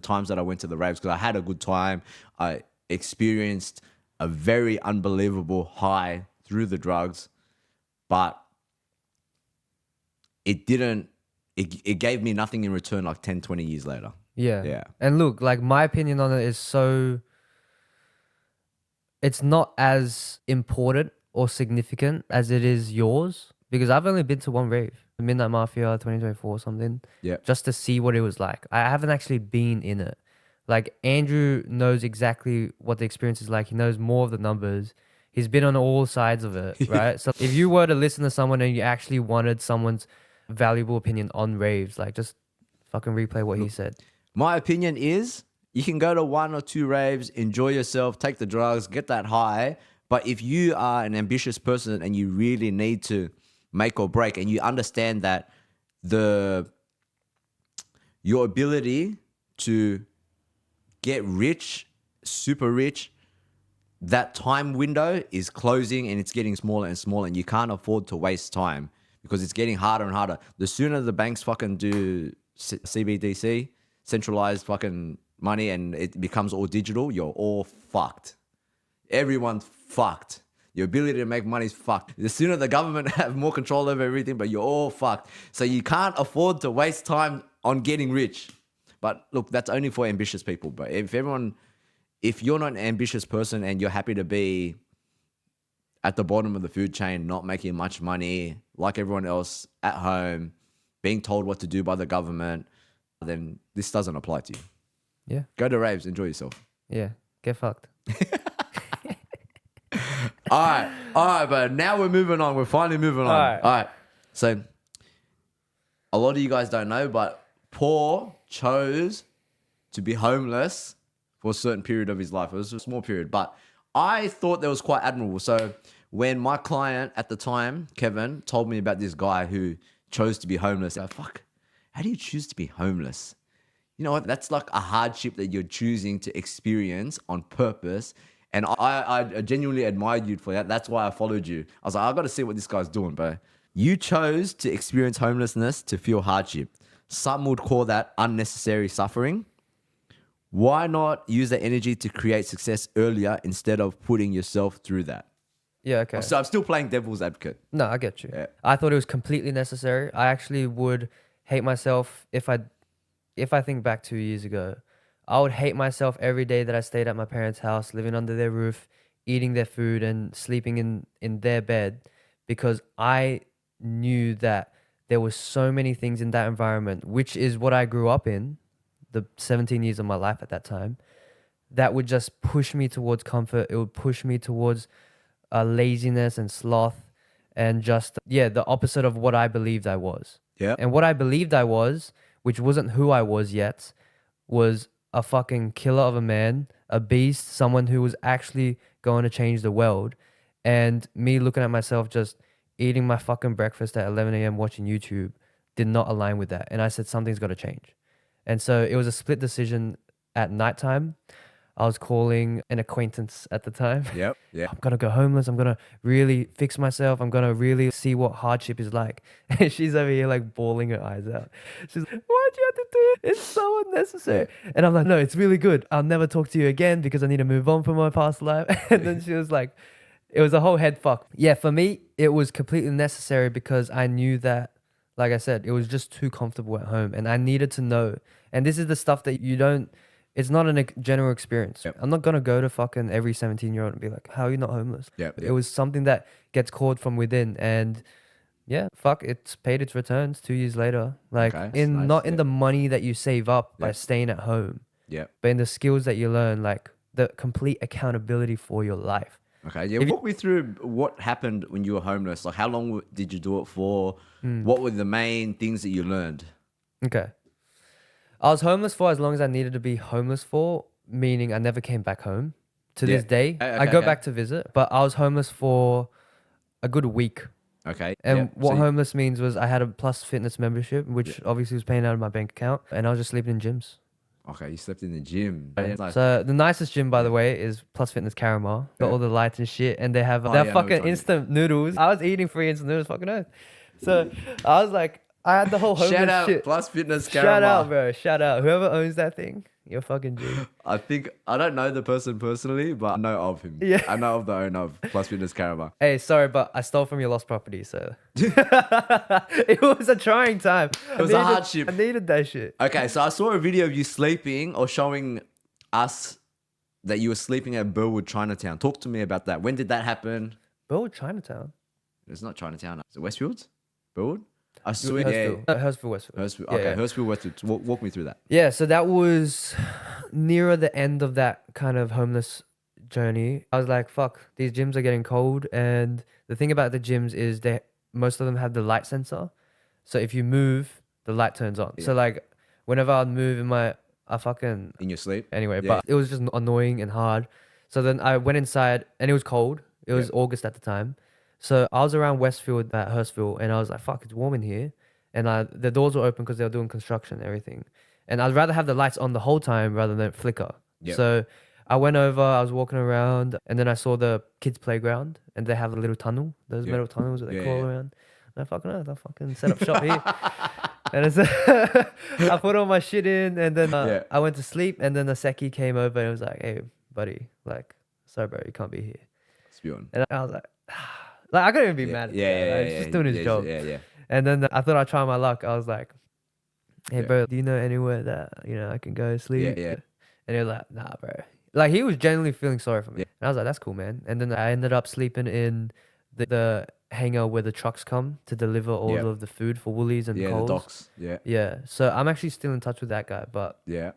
times that I went to the raves, because I had a good time. I experienced a very unbelievable high through the drugs. But it gave me nothing in return like 10, 20 years later.
Yeah.
Yeah.
And look, like my opinion on it is it's not as important or significant as it is yours, because I've only been to one rave, the Midnight Mafia 2024 or something.
Yeah.
Just to see what it was like. I haven't actually been in it. Like Andrew knows exactly what the experience is like. He knows more of the numbers. He's been on all sides of it, right? So if you were to listen to someone and you actually wanted someone's valuable opinion on raves, like just fucking replay what he said.
My opinion is you can go to 1 or 2 raves, enjoy yourself, take the drugs, get that high. But if you are an ambitious person and you really need to make or break, and you understand that your ability to get rich, super rich, that time window is closing and it's getting smaller and smaller, and you can't afford to waste time because it's getting harder and harder. The sooner the banks fucking do CBDC, centralized fucking money, and it becomes all digital, you're all fucked. Everyone's fucked. Your ability to make money is fucked. The sooner the government have more control over everything, but you're all fucked. So you can't afford to waste time on getting rich. But look, that's only for ambitious people. But if you're not an ambitious person and you're happy to be at the bottom of the food chain, not making much money, like everyone else at home, being told what to do by the government, then this doesn't apply to you.
Yeah.
Go to raves, enjoy yourself.
Yeah. Get fucked.
All right, but now we're moving on. We're finally moving on. All right. So a lot of you guys don't know, but Paul chose to be homeless for a certain period of his life. It was a small period, but I thought that was quite admirable. So when my client at the time, Kevin, told me about this guy who chose to be homeless, I thought, fuck, how do you choose to be homeless? You know what? That's like a hardship that you're choosing to experience on purpose. And I genuinely admired you for that. That's why I followed you. I was like, I got to see what this guy's doing, bro. You chose to experience homelessness to feel hardship. Some would call that unnecessary suffering. Why not use that energy to create success earlier instead of putting yourself through that?
Yeah, okay.
So I'm still playing devil's advocate.
No, I get you.
Yeah.
I thought it was completely necessary. I actually would hate myself if I think back 2 years ago. I would hate myself every day that I stayed at my parents' house, living under their roof, eating their food and sleeping in their bed, because I knew that there were so many things in that environment, which is what I grew up in, the 17 years of my life at that time, that would just push me towards comfort. It would push me towards laziness and sloth, and just, the opposite of what I believed I was.
Yeah.
And what I believed I was, which wasn't who I was yet, was a fucking killer of a man, a beast, someone who was actually going to change the world. And me looking at myself just eating my fucking breakfast at 11 a.m. watching YouTube did not align with that. And I said, something's got to change. And so it was a split decision at nighttime. I was calling an acquaintance at the time.
Yep. Yeah.
I'm going to go homeless. I'm going to really fix myself. I'm going to really see what hardship is like. And she's over here like bawling her eyes out. She's like, why'd you have to do it? It's so unnecessary. And I'm like, no, it's really good. I'll never talk to you again because I need to move on from my past life. And then she was like, it was a whole head fuck. Yeah, for me, it was completely necessary because I knew that, like I said, it was just too comfortable at home. And I needed to know. And this is the stuff that you don't, it's not a general experience.
Yep.
I'm not going to go to fucking every 17-year-old and be like, how are you not homeless?
Yep.
It was something that gets called from within. And yeah, fuck, it's paid its returns 2 years later. Like
Okay, nice.
not in the money that you save up by staying at home,
Yep.
but in the skills that you learn, like the complete accountability for your life.
Okay. Yeah. Walk me through what happened when you were homeless. Like, how long did you do it for? What were the main things that you learned?
Okay. I was homeless for as long as I needed to be homeless for, meaning I never came back home. To this day, I go back to visit, but I was homeless for a good week.
Okay.
And what homeless means was I had a Plus Fitness membership, which obviously was paying out of my bank account, and I was just sleeping in gyms.
Okay, you slept in the gym. Nice.
So the nicest gym, by the way, is Plus Fitness Caramel. Got all the lights and shit, and they have
yeah, I know
fucking
which one.
instant noodles. I was eating free instant noodles, fucking earth. So I was like, I had the whole homeless
Shout out
shit.
Plus Fitness
Shout
Caramel.
out, bro. Shout out. Whoever owns that thing, you're fucking G.
I don't know the person personally, but I know of him.
Yeah.
I know of the owner of Plus Fitness Caramel.
Hey, sorry, but I stole from your lost property, so it was a trying time. It
was a hardship.
I needed that shit.
Okay, so I saw a video of you sleeping or showing us that you were sleeping at Burwood, Chinatown. Talk to me about that. When did that happen?
Bro, Chinatown.
It's not Chinatown. Is it Westfield? Burwood? I swear.
Hurstville. Hurstville, Westfield.
Hurstville.
Yeah,
Okay,
yeah.
Hurstville, Westfield. Walk me through that.
Yeah, so that was nearer the end of that kind of homeless journey. I was like, fuck, these gyms are getting cold. And the thing about the gyms is most of them have the light sensor. So if you move, the light turns on. So like whenever I'd move
In your sleep?
anyway,
Yeah.
but it was just annoying and hard. So then I went inside and it was cold. It was August at the time. So I was around Westfield at Hurstville and I was like, fuck, it's warm in here. And the doors were open because they were doing construction and everything. And I'd rather have the lights on the whole time rather than flicker.
Yep.
So I went over, I was walking around and then I saw the kids' playground and they have a little tunnel, those metal tunnels that they crawl around. And I fucking set up shop here. And I put all my shit in and then I went to sleep and then the secchi came over and was like, hey, buddy, like, sorry, bro, you can't be here.
Spewing.
And I was like, like I couldn't even be mad at the guy. Like, he's just doing his job.
Yeah.
And then I thought I'd try my luck. I was like, hey, bro, do you know anywhere that, I can go sleep?
Yeah.
And he was like, nah, bro. Like, he was genuinely feeling sorry for me. And I was like, that's cool, man. And then I ended up sleeping in the hangar where the trucks come to deliver all of the food for Woolies and Coles.
The docks. Yeah.
Yeah. So I'm actually still in touch with that guy, but
Yeah.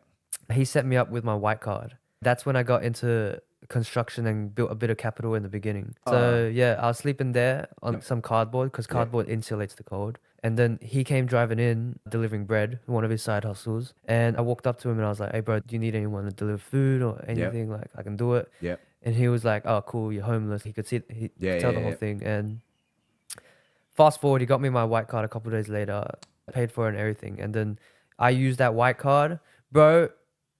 he set me up with my white card. That's when I got into construction and built a bit of capital in the beginning. So yeah, I was sleeping there on some cardboard because cardboard insulates the cold. And then he came driving in, delivering bread, one of his side hustles. And I walked up to him and I was like, hey, bro, do you need anyone to deliver food or anything? Like, I can do it.
Yeah.
And he was like, oh, cool, you're homeless. He could see, he could tell the whole
yeah.
thing. And fast forward, he got me my white card a couple of days later, paid for it and everything. And then I used that white card. Bro,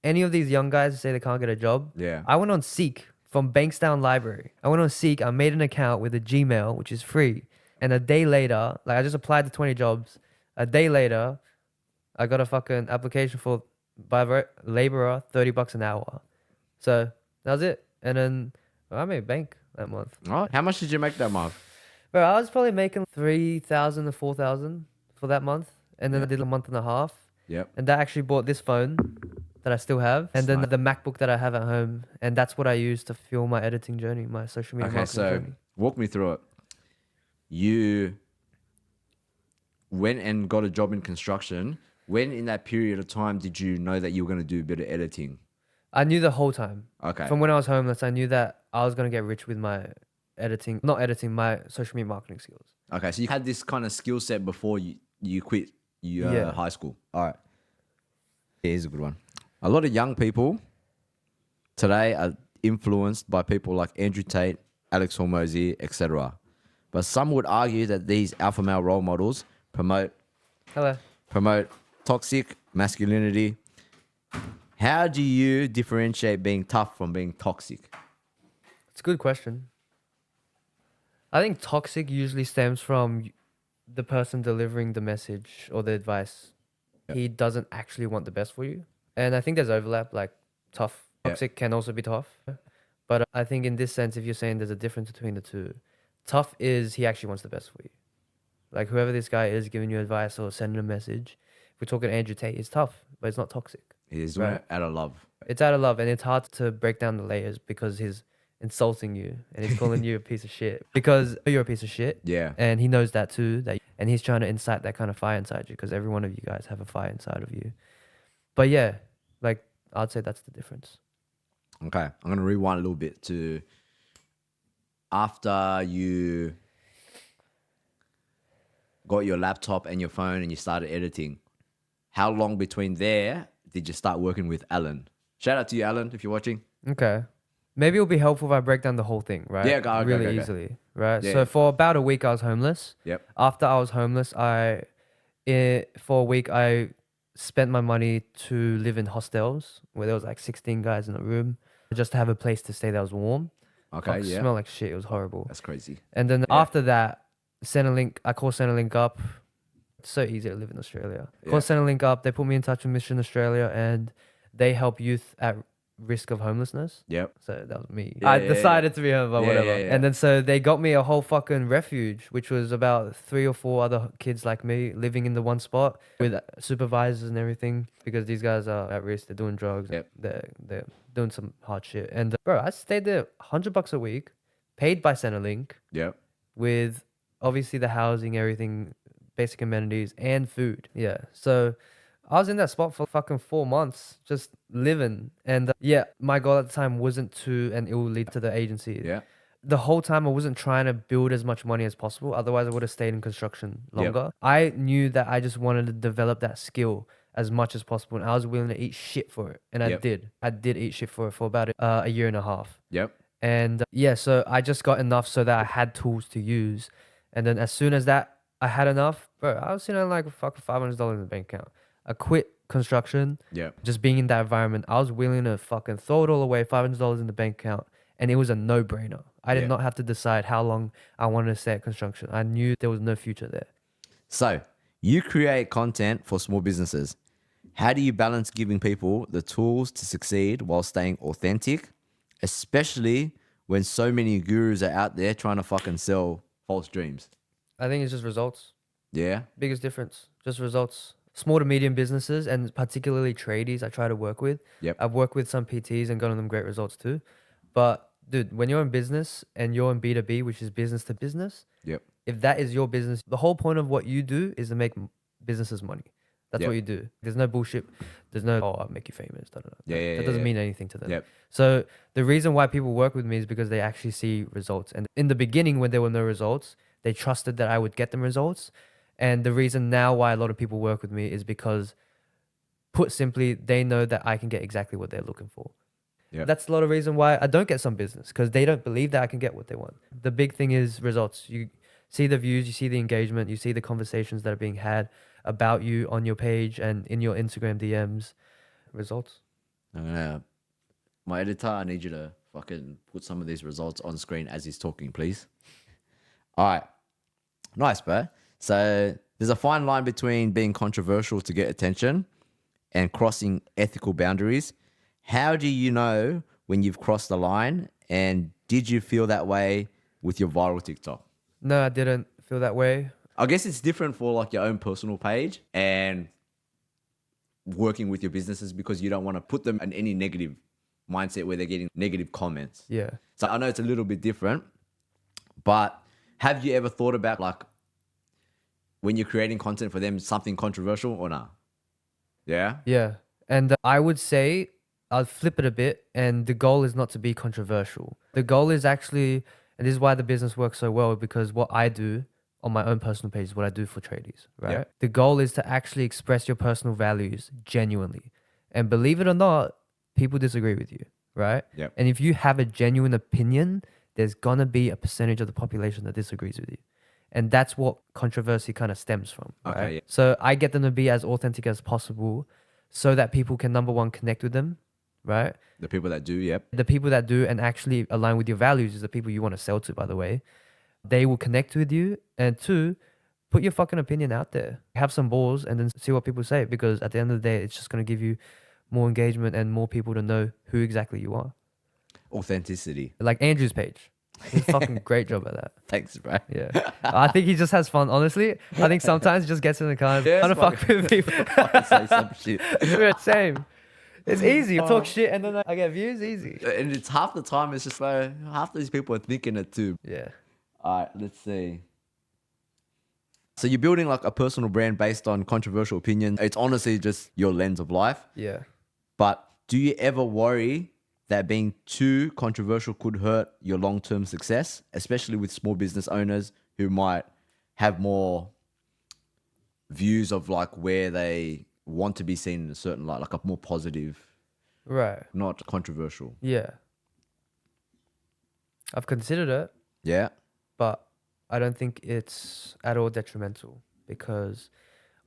any of these young guys who say they can't get a job, I went on Seek from Bankstown Library. I went on Seek, I made an account with a Gmail, which is free. And a day later, like I just applied to 20 jobs. A day later, I got a fucking application for by laborer, $30 an hour. So that was it. And then I made bank that month.
Oh, how much did you make that month?
Bro, I was probably making 3,000 to 4,000 for that month. And then I did a month and a half.
Yep.
And that actually bought this phone that I still have. And then the MacBook that I have at home. And that's what I use to fuel my editing journey, my social media marketing journey.
Walk me through it. You went and got a job in construction. When in that period of time did you know that you were going to do a bit of editing?
I knew the whole time.
Okay.
From when I was homeless, I knew that I was going to get rich with my my social media marketing skills.
Okay, so you had this kind of skill set before you quit high school. All right. Here's a good one. A lot of young people today are influenced by people like Andrew Tate, Alex Hormozy, etc. But some would argue that these alpha male role models promote toxic masculinity. How do you differentiate being tough from being toxic?
It's a good question. I think toxic usually stems from the person delivering the message or the advice.
Yeah.
He doesn't actually want the best for you. And I think there's overlap, like
Yeah.
toxic can also be tough. But I think in this sense, if you're saying there's a difference between the two, tough is he actually wants the best for you. Like whoever this guy is giving you advice or sending a message, if we're talking Andrew Tate, it's tough, but it's not toxic.
He's doing
Right.
it out of love.
It's out of love, and it's hard to break down the layers because he's insulting you and he's calling you a piece of shit because you're a piece of shit.
Yeah.
And he knows that too, and he's trying to incite that kind of fire inside you because every one of you guys have a fire inside of you. But yeah, like I'd say that's the difference.
Okay. I'm going to rewind a little bit to after you got your laptop and your phone and you started editing. How long between there did you start working with Alan? Shout out to you, Alan, if you're watching.
Okay. Maybe it'll be helpful if I break down the whole thing, right?
Yeah, go,
really
go.
easily, right?
Yeah.
So for about a week, I was homeless.
Yep.
After I was homeless, for a week, I spent my money to live in hostels where there was like 16 guys in a room just to have a place to stay that was warm.
Okay,
Fuck,
yeah.
Smelled like shit. It was horrible.
That's crazy.
And then
Yeah.
after that, I called Centrelink up. It's so easy to live in Australia.
Yeah.
Called Centrelink up. They put me in touch with Mission Australia and they help youth at risk of homelessness.
Yep.
So that was me.
Yeah,
I
yeah,
decided to be home, but
Yeah,
whatever.
yeah, yeah.
And then so they got me a whole fucking refuge, which was about 3 or 4 other kids like me living in the one spot with supervisors and everything because these guys are at risk. They're doing drugs.
Yep.
They're doing some hard shit. And bro, I stayed there $100 a week, paid by Centrelink
Yep.
with obviously the housing, everything, basic amenities and food. Yeah. So I was in that spot for fucking 4 months, just living. And yeah, my goal at the time wasn't to, and it will lead to the agency.
Yeah.
The whole time I wasn't trying to build as much money as possible. Otherwise I would have stayed in construction longer. I knew that I just wanted to develop that skill as much as possible. And I was willing to eat shit for it. And I did. I did eat shit for it for about a year and a half.
Yep.
And yeah, so I just got enough so that I had tools to use. And then as soon as that I had enough, bro, I was sitting on like fucking $500 in the bank account. I quit construction.
Yep.
Just being in that environment, I was willing to fucking throw it all away, $500 in the bank account. And it was a no-brainer. I did not have to decide how long I wanted to stay at construction. I knew there was no future there.
So you create content for small businesses. How do you balance giving people the tools to succeed while staying authentic, especially when so many gurus are out there trying to fucking sell false dreams?
I think it's just results.
Yeah.
Biggest difference, just results. Small to medium businesses and particularly tradies I try to work with.
Yep.
I've worked with some PTs and gotten them great results too. But dude, when you're in business and you're in B2B, which is business to business,
Yep.
if that is your business, the whole point of what you do is to make businesses money. That's
Yep.
what you do. There's no bullshit. There's no, oh, I'll make you famous. Da, da, da. That doesn't mean anything to them.
Yep.
So the reason why people work with me is because they actually see results. And in the beginning, when there were no results, they trusted that I would get them results. And the reason now why a lot of people work with me is because, put simply, they know that I can get exactly what they're looking for.
Yeah.
That's a lot of reason why I don't get some business, because they don't believe that I can get what they want. The big thing is results. You see the views, you see the engagement, you see the conversations that are being had about you on your page and in your Instagram DMs. Results.
My editor, I need you to fucking put some of these results on screen as he's talking, please. All right. Nice, bro. So there's a fine line between being controversial to get attention and crossing ethical boundaries. How do you know when you've crossed the line? And did you feel that way with your viral TikTok?
No, I didn't feel that way.
I guess it's different for like your own personal page and working with your businesses because you don't want to put them in any negative mindset where they're getting negative comments.
Yeah.
So I know it's a little bit different, but have you ever thought about like when you're creating content for them, something controversial or not? Yeah.
Yeah. And I would say I'll flip it a bit. And the goal is not to be controversial. The goal is actually, and this is why the business works so well, because what I do on my own personal page is what I do for tradies, right?
Yeah.
The goal is to actually express your personal values genuinely. And believe it or not, people disagree with you, right?
Yep.
And if you have a genuine opinion, there's gonna be a percentage of the population that disagrees with you. And that's what controversy kind of stems from. Right?
Okay, yeah.
So I get them to be as authentic as possible so that people can, number one, connect with them, right?
The people that do, yep.
The people that do and actually align with your values is the people you want to sell to, by the way. They will connect with you. And two, put your fucking opinion out there. Have some balls and then see what people say, because at the end of the day, it's just going to give you more engagement and more people to know who exactly you are.
Authenticity.
Like Andrew's page. He's a fucking great job at that.
Thanks, bro.
Yeah. I think he just has fun, honestly. I think sometimes he just gets in the car and
Yeah,
trying to fuck with people.
Say some shit.
Dude, same. It's easy. Talk shit and then I get views, easy.
And it's half the time, it's just like, half these people are thinking it too.
Yeah.
All right, let's see. So you're building like a personal brand based on controversial opinions. It's honestly just your lens of life.
Yeah.
But do you ever worry that being too controversial could hurt your long-term success, especially with small business owners who might have more views of like where they want to be seen in a certain light, like a more positive,
Right.
not controversial?
Yeah. I've considered it,
Yeah.
but I don't think it's at all detrimental, because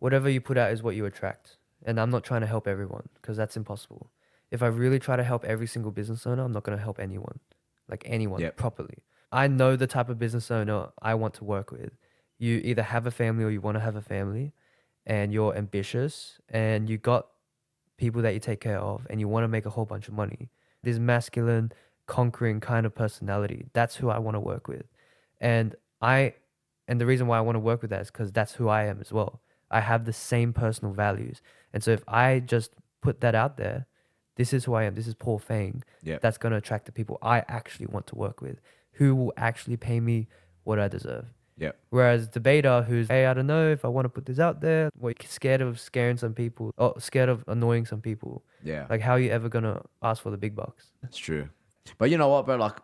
whatever you put out is what you attract. And I'm not trying to help everyone, because that's impossible. If I really try to help every single business owner, I'm not going to help anyone, like anyone,
Yep.
properly. I know the type of business owner I want to work with. You either have a family or you want to have a family, and you're ambitious and you got people that you take care of and you want to make a whole bunch of money. This masculine, conquering kind of personality, that's who I want to work with. And the reason why I want to work with that is because that's who I am as well. I have the same personal values. And so if I just put that out there, this is who I am, this is Paul Fang,
Yep.
that's going to attract the people I actually want to work with, who will actually pay me what I deserve.
Yeah.
Whereas debater who's, hey, I don't know if I want to put this out there, or scared of scaring some people, or scared of annoying some people.
Yeah.
Like, how are you ever going to ask for the big bucks?
That's true. But you know what, bro? Like,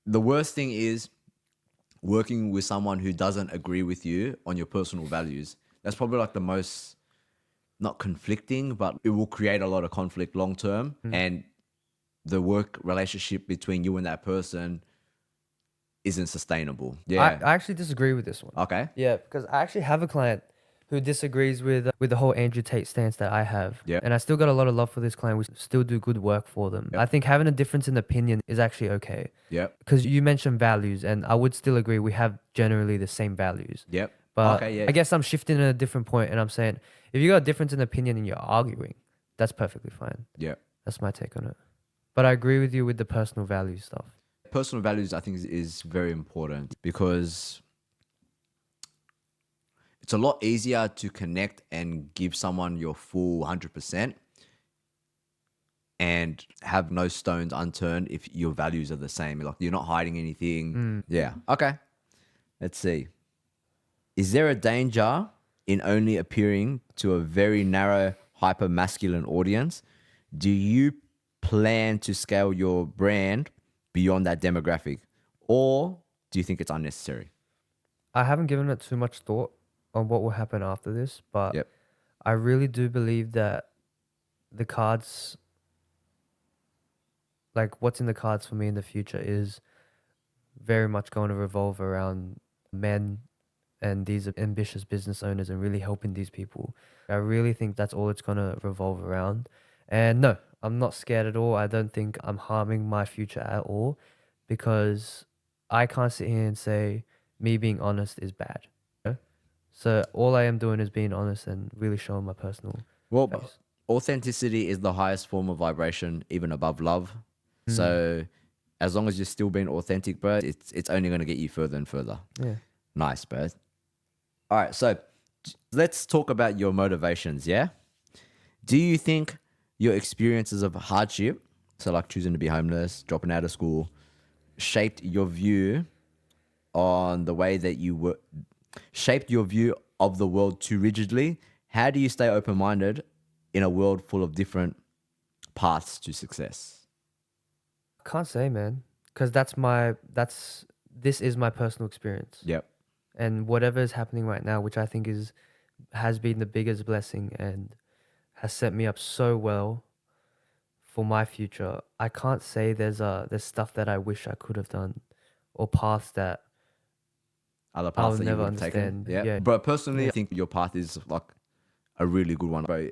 the worst thing is working with someone who doesn't agree with you on your personal values. That's probably like the most, not conflicting, but it will create a lot of conflict long term. And the work relationship between you and that person isn't sustainable. Yeah.
I actually disagree with this one.
Okay.
Yeah, because I actually have a client who disagrees with the whole Andrew Tate stance that I have.
Yeah.
And I still got a lot of love for this client. We still do good work for them.
Yep.
I think having a difference in opinion is actually okay.
Yep.
Because you mentioned values, and I would still agree we have generally the same values.
Yep.
But
okay, yeah.
I guess I'm shifting at a different point, and I'm saying, if you got a difference in opinion and you're arguing, that's perfectly fine.
Yeah.
That's my take on it. But I agree with you with the personal value stuff.
Personal values, I think, is very important, because it's a lot easier to connect and give someone your full 100% and have no stones unturned if your values are the same. Like, you're not hiding anything. Yeah. Okay. Let's see. Is there a danger in only appearing to a very narrow, hyper masculine audience? Do you plan to scale your brand beyond that demographic, or do you think it's unnecessary?
I haven't given it too much thought on what will happen after this, but
Yep.
I really do believe that the cards, like what's in the cards for me in the future, is very much going to revolve around men and these ambitious business owners and really helping these people. I really think that's all it's going to revolve around. And no, I'm not scared at all. I don't think I'm harming my future at all, because I can't sit here and say me being honest is bad. You know? So all I am doing is being honest and really showing my personal
Well,
face.
authenticity is the highest form of vibration, even above love. So as long as you're still being authentic, bro, it's only going to get you further and further.
Yeah.
Nice, bro. All right, so let's talk about your motivations, yeah? Do you think your experiences of hardship, so like choosing to be homeless, dropping out of school, shaped your view on the way that you were, shaped your view of the world too rigidly? How do you stay open-minded in a world full of different paths to success?
Can't say, man, because this is my personal experience.
Yep.
And whatever is happening right now, which I think has been the biggest blessing and has set me up so well for my future. I can't say there's stuff that I wish I could have done, or paths that
other
I'll
paths that you
never
would have taken.
understand.
Yeah.
Yeah.
But personally, I think your path is like a really good one. Bro,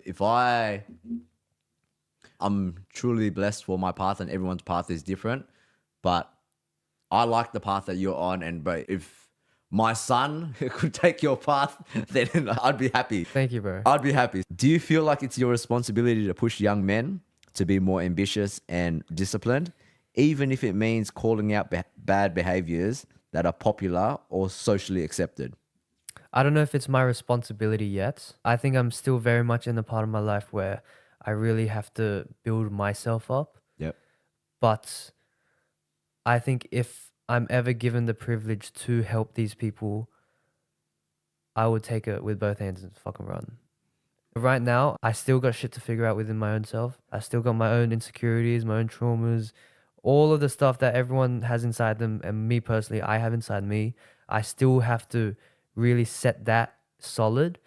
I'm truly blessed for my path, and everyone's path is different. But I like the path that you're on, and bro, if my son could take your path, then I'd be happy.
Thank you, bro.
I'd be happy. Do you feel like it's your responsibility to push young men to be more ambitious and disciplined, even if it means calling out bad behaviors that are popular or socially accepted?
I don't know if it's my responsibility yet. I think I'm still very much in the part of my life where I really have to build myself up.
Yep.
But I think if I'm ever given the privilege to help these people, I would take it with both hands and fucking run. Right now, I still got shit to figure out within my own self. I still got my own insecurities, my own traumas, all of the stuff that everyone has inside them, and me personally, I have inside me. I still have to really set that solid.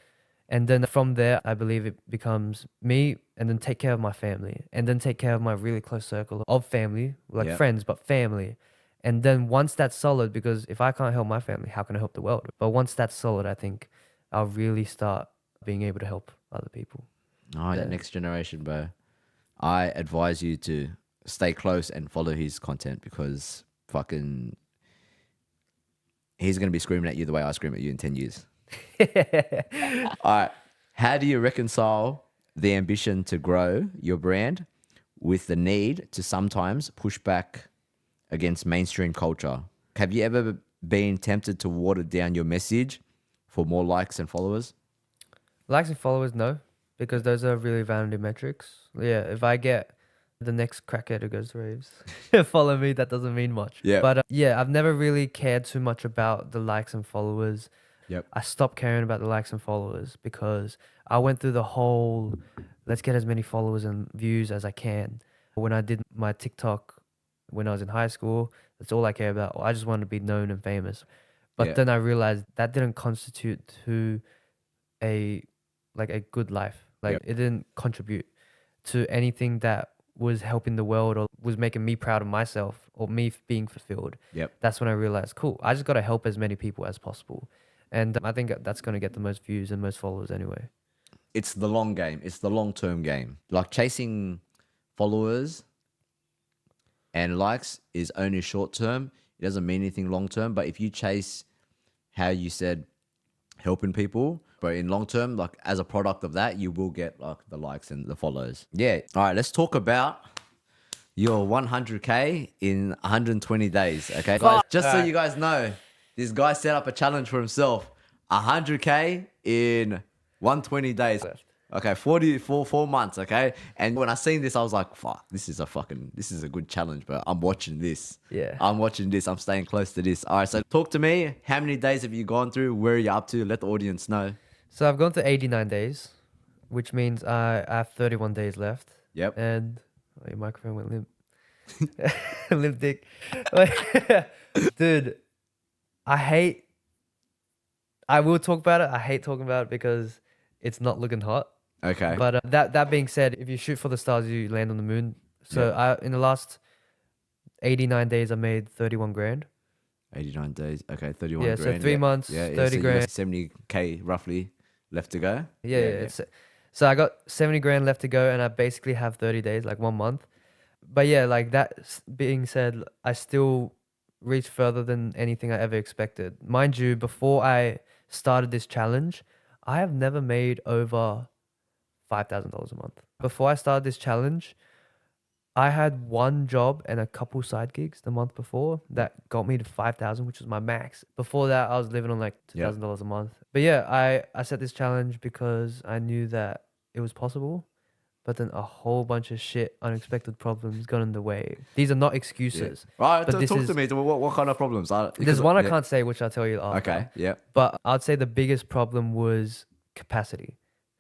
And then from there, I believe it becomes me, and then take care of my family, and then take care of my really close circle of family, like
Yeah.
friends, but family. And then once that's solid, because if I can't help my family, how can I help the world? But once that's solid, I think I'll really start being able to help other people.
Oh, that next generation, bro. I advise you to stay close and follow his content, because fucking he's going to be screaming at you the way I scream at you in 10 years. All right. How do you reconcile the ambition to grow your brand with the need to sometimes push back against mainstream culture? Have you ever been tempted to water down your message for more likes and followers?
Likes and followers, no, because those are really vanity metrics. Yeah, if I get the next crackhead who goes to raves follow me, that doesn't mean much.
Yeah.
But yeah, I've never really cared too much about the likes and followers.
Yep.
I stopped caring about the likes and followers because I went through the whole let's get as many followers and views as I can. When I did my TikTok when I was in high school, that's all I care about. I just wanted to be known and famous. But
Yeah.
then I realized that didn't constitute to a good life. Like
Yep.
it didn't contribute to anything that was helping the world or was making me proud of myself or me being fulfilled.
Yep.
That's when I realized, cool, I just got to help as many people as possible. And I think that's going to get the most views and most followers anyway.
It's the long game. It's the long-term game. Like chasing followers and likes is only short-term. It doesn't mean anything long-term. But if you chase, how you said, helping people, but in long-term, like as a product of that, you will get like the likes and the follows. Yeah. All right. Let's talk about your 100K in 120 days. Okay. Guys, just so you guys know, this guy set up a challenge for himself. 100K in 120 days. Okay, 4 months, okay? And when I seen this, I was like, fuck, this is a good challenge, bro. I'm watching this.
Yeah.
I'm watching this. I'm staying close to this. All right, so talk to me. How many days have you gone through? Where are you up to? Let the audience know.
So I've gone to 89 days, which means I have 31 days left.
Yep.
And your microphone went limp. Limp dick. Dude, I will talk about it. I hate talking about it because it's not looking hot.
Okay.
But that being said, if you shoot for the stars, you land on the moon. So in the last 89 days, I made 31 grand.
89 days. Okay, 31
Yeah,
grand.
so 3 months, 30
so
grand.
70K roughly left to go.
Yeah. So I got 70 grand left to go, and I basically have 30 days, like 1 month. But yeah, like that being said, I still reached further than anything I ever expected. Mind you, before I started this challenge, I have never made over $5,000 a month. Before I started this challenge, I had one job and a couple side gigs the month before that got me to 5,000, which was my max. Before that, I was living on like $2,000 a month. But yeah, I set this challenge because I knew that it was possible. But then a whole bunch of shit, unexpected problems got in the way. These are not excuses.
Right,
But
talk to me. What kind of problems?
There's one I can't say, which I'll tell you after.
Okay, yeah.
But I'd say the biggest problem was capacity.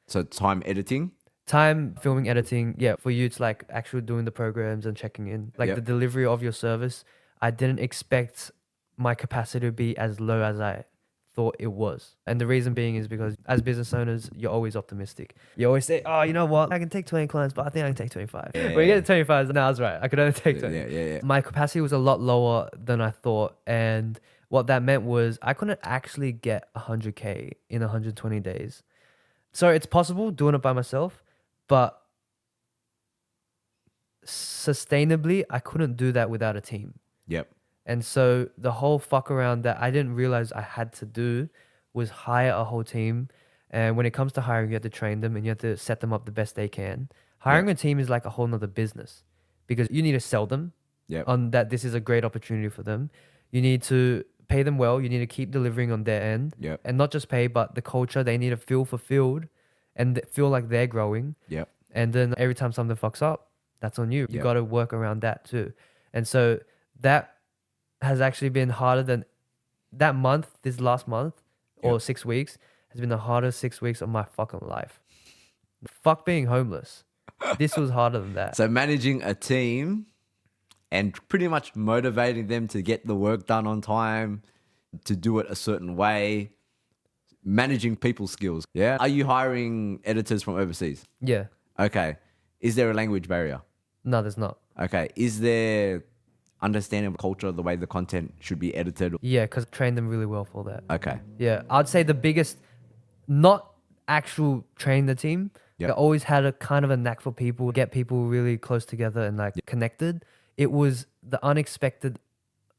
So time editing?
Time, filming, editing. Yeah, for you, it's like actually doing the programs and checking in. Like the delivery of your service. I didn't expect my capacity to be as low as I thought it was. And the reason being is because as business owners, you're always optimistic. You always say, oh, you know what? I can take 20 clients, but I think I can take 25. When you get to 25, no, I was right. I could only take 20.
Yeah.
My capacity was a lot lower than I thought. And what that meant was I couldn't actually get 100K in 120 days. So it's possible doing it by myself, but sustainably, I couldn't do that without a team.
Yep.
And so the whole fuck around that I didn't realize I had to do was hire a whole team. And when it comes to hiring, you have to train them and you have to set them up the best they can. Hiring a team is like a whole nother business because you need to sell them on that this is a great opportunity for them. You need to pay them well. You need to keep delivering on their end.
Yep.
And not just pay, but the culture, they need to feel fulfilled and feel like they're growing.
Yep.
And then every time something fucks up, that's on you. You got to work around that too. And so that has actually been harder than that month, this last month or 6 weeks has been the hardest 6 weeks of my fucking life. Fuck being homeless. This was harder than that.
So managing a team and pretty much motivating them to get the work done on time, to do it a certain way, managing people's skills. Yeah. Are you hiring editors from overseas?
Yeah.
Okay. Is there a language barrier?
No, there's not.
Okay. Is there understanding of culture, the way the content should be edited?
Yeah, because I trained them really well for that.
Okay.
Yeah, I'd say the biggest, not actual train the team.
Yep.
I always had a kind of a knack for people, get people really close together and like connected. It was the unexpected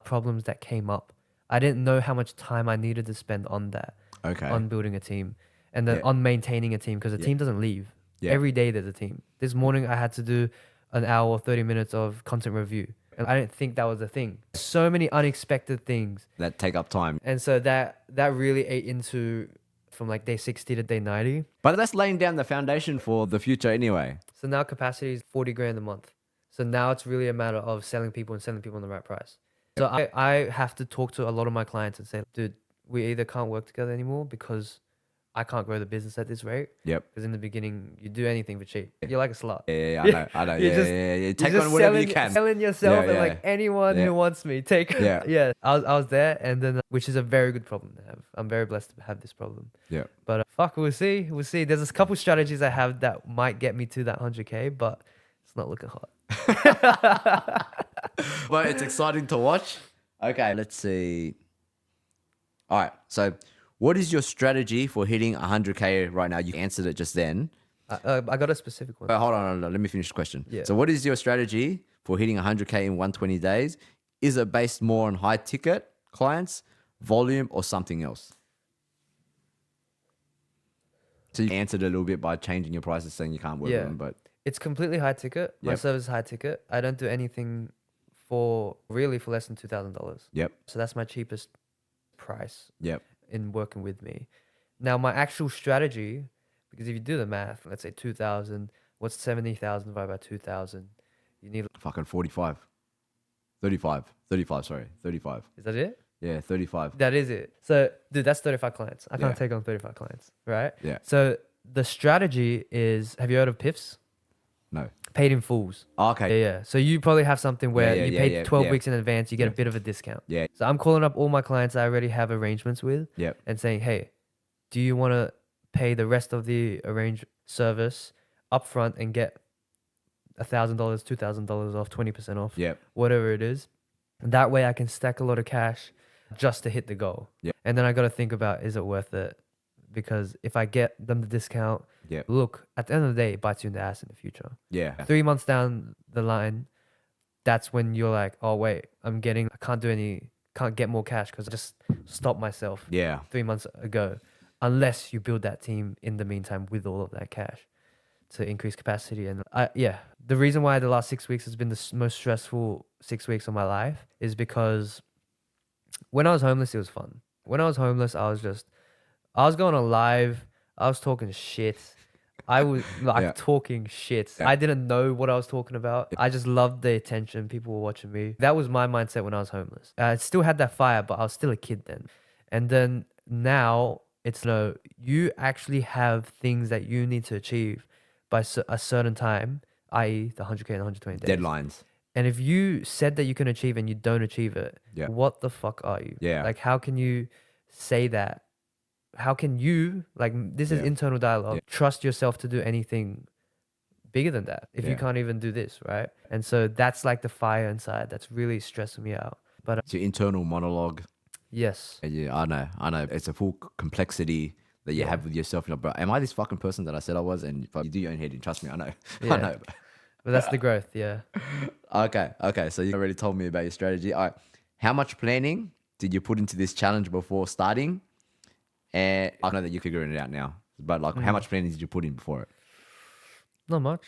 problems that came up. I didn't know how much time I needed to spend on that, on building a team and then on maintaining a team because a team doesn't leave. Every day there's a team. This morning I had to do an hour or 30 minutes of content review. And I didn't think that was a thing. So many unexpected things
that take up time.
and so that really ate into from like day 60 to day 90.
But that's laying down the foundation for the future anyway.
So now capacity is 40 grand a month. So now it's really a matter of selling people and selling people on the right price. So I have to talk to a lot of my clients and say, dude, we either can't work together anymore because I can't grow the business at this rate.
Yep.
Because in the beginning, you do anything for cheap. You're like a slut.
Yeah, I know. Yeah. Take
You're
on whatever you can.
Selling yourself
Yeah,
and like anyone who wants me, take.
Yeah.
I was there, and then which is a very good problem to have. I'm very blessed to have this problem.
Yeah.
But fuck, we'll see. We'll see. There's a couple strategies I have that might get me to that 100K, but it's not looking hot.
Well, it's exciting to watch. Okay, let's see. All right, so what is your strategy for hitting 100K right now? You answered it just then.
I got a specific one.
Hold on, let me finish the question.
Yeah.
So what is your strategy for hitting 100K in 120 days? Is it based more on high ticket clients, volume, or something else? So you answered it a little bit by changing your prices, saying you can't work with them, but
it's completely high ticket. My service is high ticket. I don't do anything for less than $2,000.
Yep.
So that's my cheapest price.
Yep.
In working with me. Now my actual strategy, because if you do the math, let's say 2,000, what's 70,000 divided by 2,000? You need
Fucking 45. 35, sorry. 35.
Is that it?
Yeah, 35.
That is it. So dude, that's 35 clients. I can't take on 35 clients, right?
Yeah.
So the strategy is, have you heard of PIFs?
No.
Paid in fulls.
Okay.
Yeah. So you probably have something where you pay 12 weeks in advance, you get a
Yeah.
bit of a discount.
Yeah.
So I'm calling up all my clients I already have arrangements with
Yep.
and saying, hey, do you want to pay the rest of the arranged service upfront and get $1,000, $2,000 off, 20% off,
Yep.
whatever it is? And that way I can stack a lot of cash just to hit the goal.
Yep.
And then I got to think about, is it worth it? Because if I get them the discount,
Yep.
look, at the end of the day, it bites you in the ass in the future.
Yeah.
3 months down the line, that's when you're like, oh wait, I can't get more cash because I just stopped myself
Yeah.
3 months ago. Unless you build that team in the meantime with all of that cash to increase capacity. And the reason why the last 6 weeks has been the most stressful 6 weeks of my life is because when I was homeless, it was fun. When I was homeless, I was going on live. I was talking shit. I was like talking shit.
Yeah.
I didn't know what I was talking about. I just loved the attention. People were watching me. That was my mindset when I was homeless. I still had that fire, but I was still a kid then. And then now it's no, you actually have things that you need to achieve by a certain time, i.e. the 100K and 120 days.
Deadlines.
And if you said that you can achieve and you don't achieve it, what the fuck are you?
Yeah.
Like, how can you say that? How can you, like, this is internal dialogue, trust yourself to do anything bigger than that if you can't even do this, right? And so that's like the fire inside that's really stressing me out. But
it's your internal monologue.
Yes.
Yeah, I know. It's a full complexity that you have with yourself. You're like, bro, am I this fucking person that I said I was? And you do your own heading. Trust me, I know.
Yeah.
I know.
But that's the growth. Yeah.
Okay. So you already told me about your strategy. All right. How much planning did you put into this challenge before starting? And I know that you're figuring it out now, but like, how much planning did you put in before it?
Not much.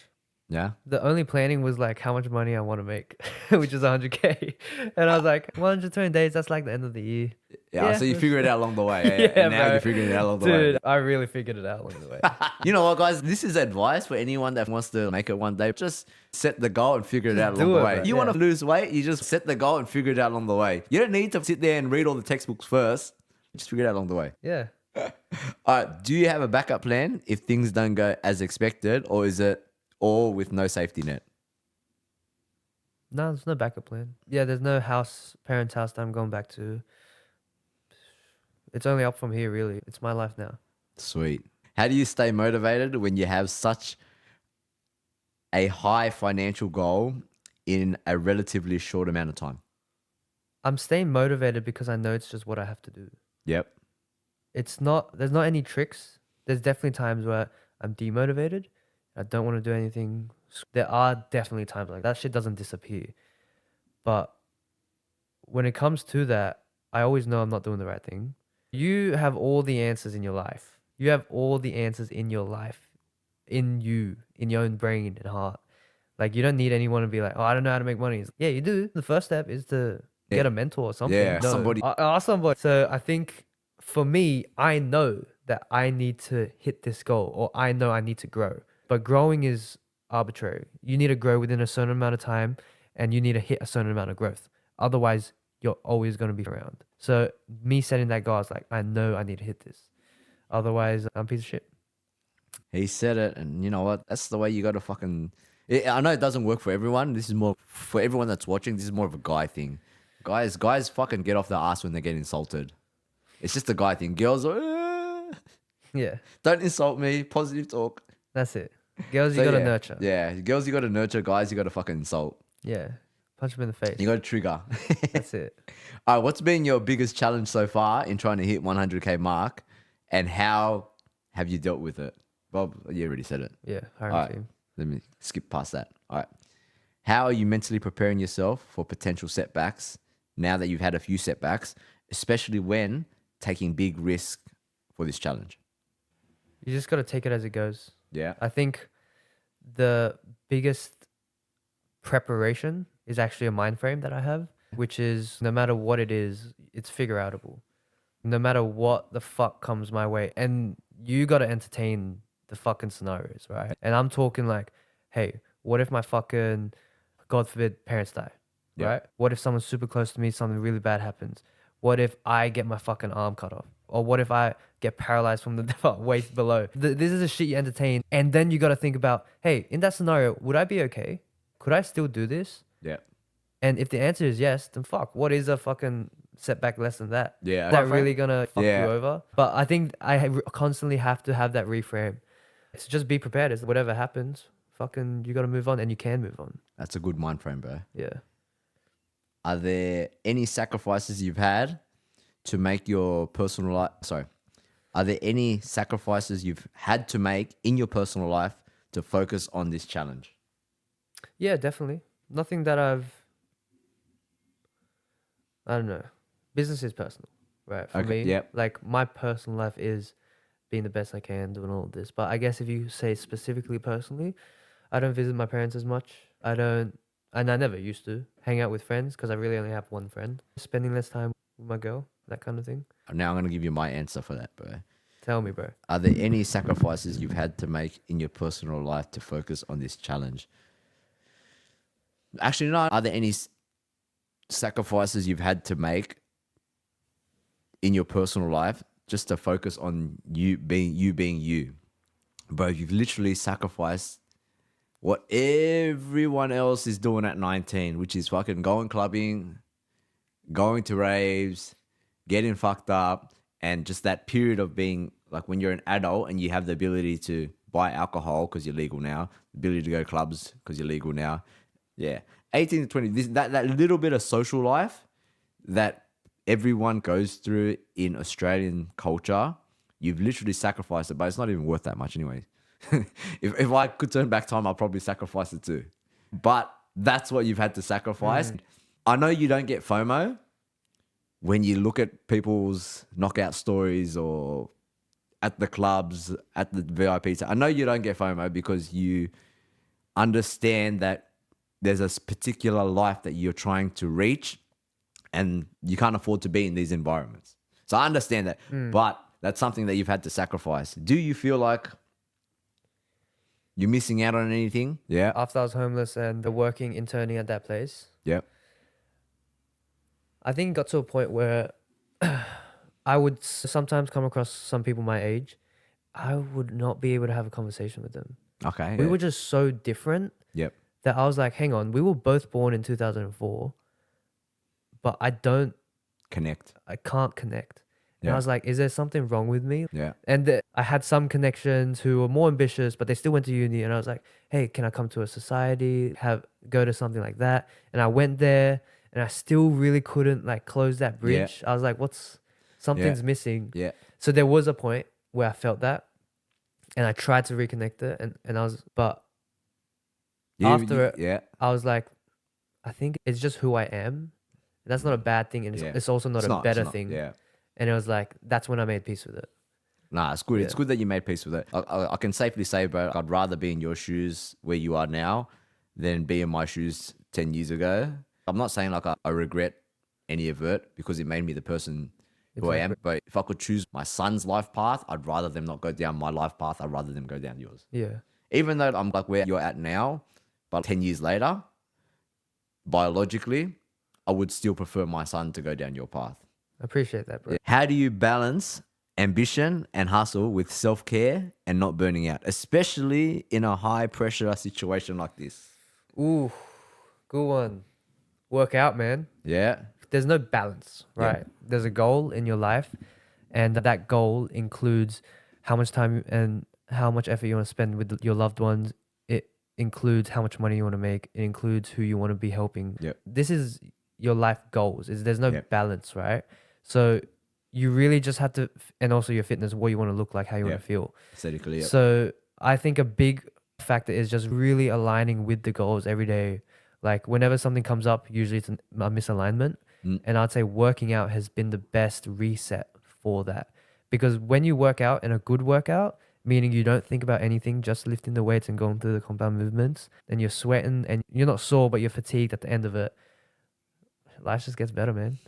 Yeah.
The only planning was like how much money I want to make, which is 100K. And I was like, 120 days, that's like the end of the year.
Yeah. So you figure it out along the way.
Yeah,
And now
bro.
you're figuring it out along the
Dude,
way.
I really figured it out along the way.
You know what, guys? This is advice for anyone that wants to make it one day. Just set the goal and figure it out along
do
the
it,
way.
bro.
You want to lose weight, you just set the goal and figure it out along the way. You don't need to sit there and read all the textbooks first. Just figure it out along the way.
Yeah.
All right. Do you have a backup plan if things don't go as expected, or is it all with no safety net?
No, there's no backup plan. Yeah, there's no parents' house that I'm going back to. It's only up from here, really. It's my life now.
Sweet. How do you stay motivated when you have such a high financial goal in a relatively short amount of time?
I'm staying motivated because I know it's just what I have to do.
Yep.
There's not any tricks. There's definitely times where I'm demotivated. I don't want to do anything. There are definitely times like that shit doesn't disappear. But when it comes to that, I always know I'm not doing the right thing. You have all the answers in your life. You have all the answers in your life, in you, in your own brain and heart. Like, you don't need anyone to be like, oh, I don't know how to make money. It's like, yeah, you do. The first step is to get a mentor or something.
Yeah, somebody.
Ask somebody. So I think for me, I know that I need to hit this goal, or I know I need to grow. But growing is arbitrary. You need to grow within a certain amount of time, and you need to hit a certain amount of growth. Otherwise, you're always going to be around. So me setting that goal, I was like, I know I need to hit this. Otherwise, I'm a piece of shit.
He said it, and you know what? That's the way you got to fucking... I know it doesn't work for everyone. This is more... For everyone that's watching, this is more of a guy thing. Guys fucking get off their ass when they get insulted. It's just a guy thing. Girls are...
Yeah.
Don't insult me. Positive talk.
That's it. Girls, you got to nurture.
Yeah. Girls, you got to nurture. Guys, you got to fucking insult.
Yeah. Punch them in the face.
You got to trigger.
That's it.
All right. What's been your biggest challenge so far in trying to hit 100K mark, and how have you dealt with it? Bob, you already said it.
Yeah. Hiring
All right.
team.
Let me skip past that. All right. How are you mentally preparing yourself for potential setbacks now that you've had a few setbacks, especially when taking big risks for this challenge?
You just got to take it as it goes.
Yeah.
I think the biggest preparation is actually a mind frame that I have, which is no matter what it is, it's figure outable. No matter what the fuck comes my way. And you got to entertain the fucking scenarios, right? And I'm talking like, hey, what if my fucking, God forbid, parents die,
Yeah.
right? What if someone's super close to me, something really bad happens? What if I get my fucking arm cut off? Or what if I get paralyzed from the waist below? This is the shit you entertain. And then you got to think about, hey, in that scenario, would I be okay? Could I still do this?
Yeah.
And if the answer is yes, then fuck, what is a fucking setback less than that?
Yeah.
Is that really gonna fuck
Yeah.
you over? But I think I constantly have to have that reframe. It's just be prepared. It's whatever happens, fucking, you got to move on, and you can move on.
That's a good mind frame, bro.
Yeah.
Are there any sacrifices you've had to make your personal life? Sorry. Are there any sacrifices you've had to make in your personal life to focus on this challenge?
Yeah, definitely. Nothing that I don't know. Business is personal, right? For me,
Yep.
like my personal life is being the best I can, doing all of this. But I guess if you say specifically personally, I don't visit my parents as much. I don't, and I never used to hang out with friends because I really only have one friend. Spending less time with my girl, that kind of thing.
Now I'm going to give you my answer for that, bro.
Tell me, bro.
Are there any sacrifices you've had to make in your personal life to focus on this challenge? Actually, no. Are there any sacrifices you've had to make in your personal life just to focus on you being you? Bro, you've literally sacrificed what everyone else is doing at 19, which is fucking going clubbing, going to raves, getting fucked up, and just that period of being like when you're an adult and you have the ability to buy alcohol because you're legal now, the ability to go to clubs because you're legal now. Yeah. 18 to 20, that little bit of social life that everyone goes through in Australian culture, you've literally sacrificed it, but it's not even worth that much anyway. If I could turn back time, I'll probably sacrifice it too. But that's what you've had to sacrifice. I know you don't get FOMO when you look at people's knockout stories or at the clubs, at the VIPs. I know you don't get FOMO because you understand that there's a particular life that you're trying to reach and you can't afford to be in these environments. So I understand that, but that's something that you've had to sacrifice. Do you feel like you're missing out on anything? Yeah.
After I was homeless and the working, interning at that place,
Yep.
I think it got to a point where I would sometimes come across some people my age. I would not be able to have a conversation with them.
Okay.
We were just so different
Yep.
that I was like, hang on, we were both born in 2004, but I can't connect. And
Yeah.
I was like, is there something wrong with me?
Yeah.
And I had some connections who were more ambitious, but they still went to uni. And I was like, hey, can I come to a society, go to something like that? And I went there and I still really couldn't like close that bridge. I was like, something's missing.
Yeah.
So there was a point where I felt that and I tried to reconnect it but after it, I was like, I think it's just who I am. That's not a bad thing. And it's also not a better thing.
Yeah.
And it was like, that's when I made peace with it.
Nah, it's good.
Yeah.
It's good that you made peace with it. I can safely say, bro, I'd rather be in your shoes where you are now than be in my shoes 10 years ago. I'm not saying like I regret any of it because it made me the person who I am. But if I could choose my son's life path, I'd rather them not go down my life path. I'd rather them go down yours.
Yeah.
Even though I'm like where you're at now, but 10 years later, biologically, I would still prefer my son to go down your path.
I appreciate that, bro.
How do you balance ambition and hustle with self-care and not burning out, especially in a high-pressure situation like this?
Ooh, good one. Work out, man.
Yeah.
There's no balance, right?
Yeah.
There's a goal in your life, and that goal includes how much time and how much effort you want to spend with your loved ones. It includes how much money you want to make. It includes who you want to be helping.
Yep.
This is your life goals. There's no
Yep.
balance, right? So you really just have to, and also your fitness, what you want to look like, how you want to feel.
Aesthetically, yep.
So I think a big factor is just really aligning with the goals every day. Like whenever something comes up, usually it's a misalignment. And I'd say working out has been the best reset for that. Because when you work out, and a good workout, meaning you don't think about anything, just lifting the weights and going through the compound movements, and you're sweating and you're not sore, but you're fatigued at the end of it, life just gets better, man.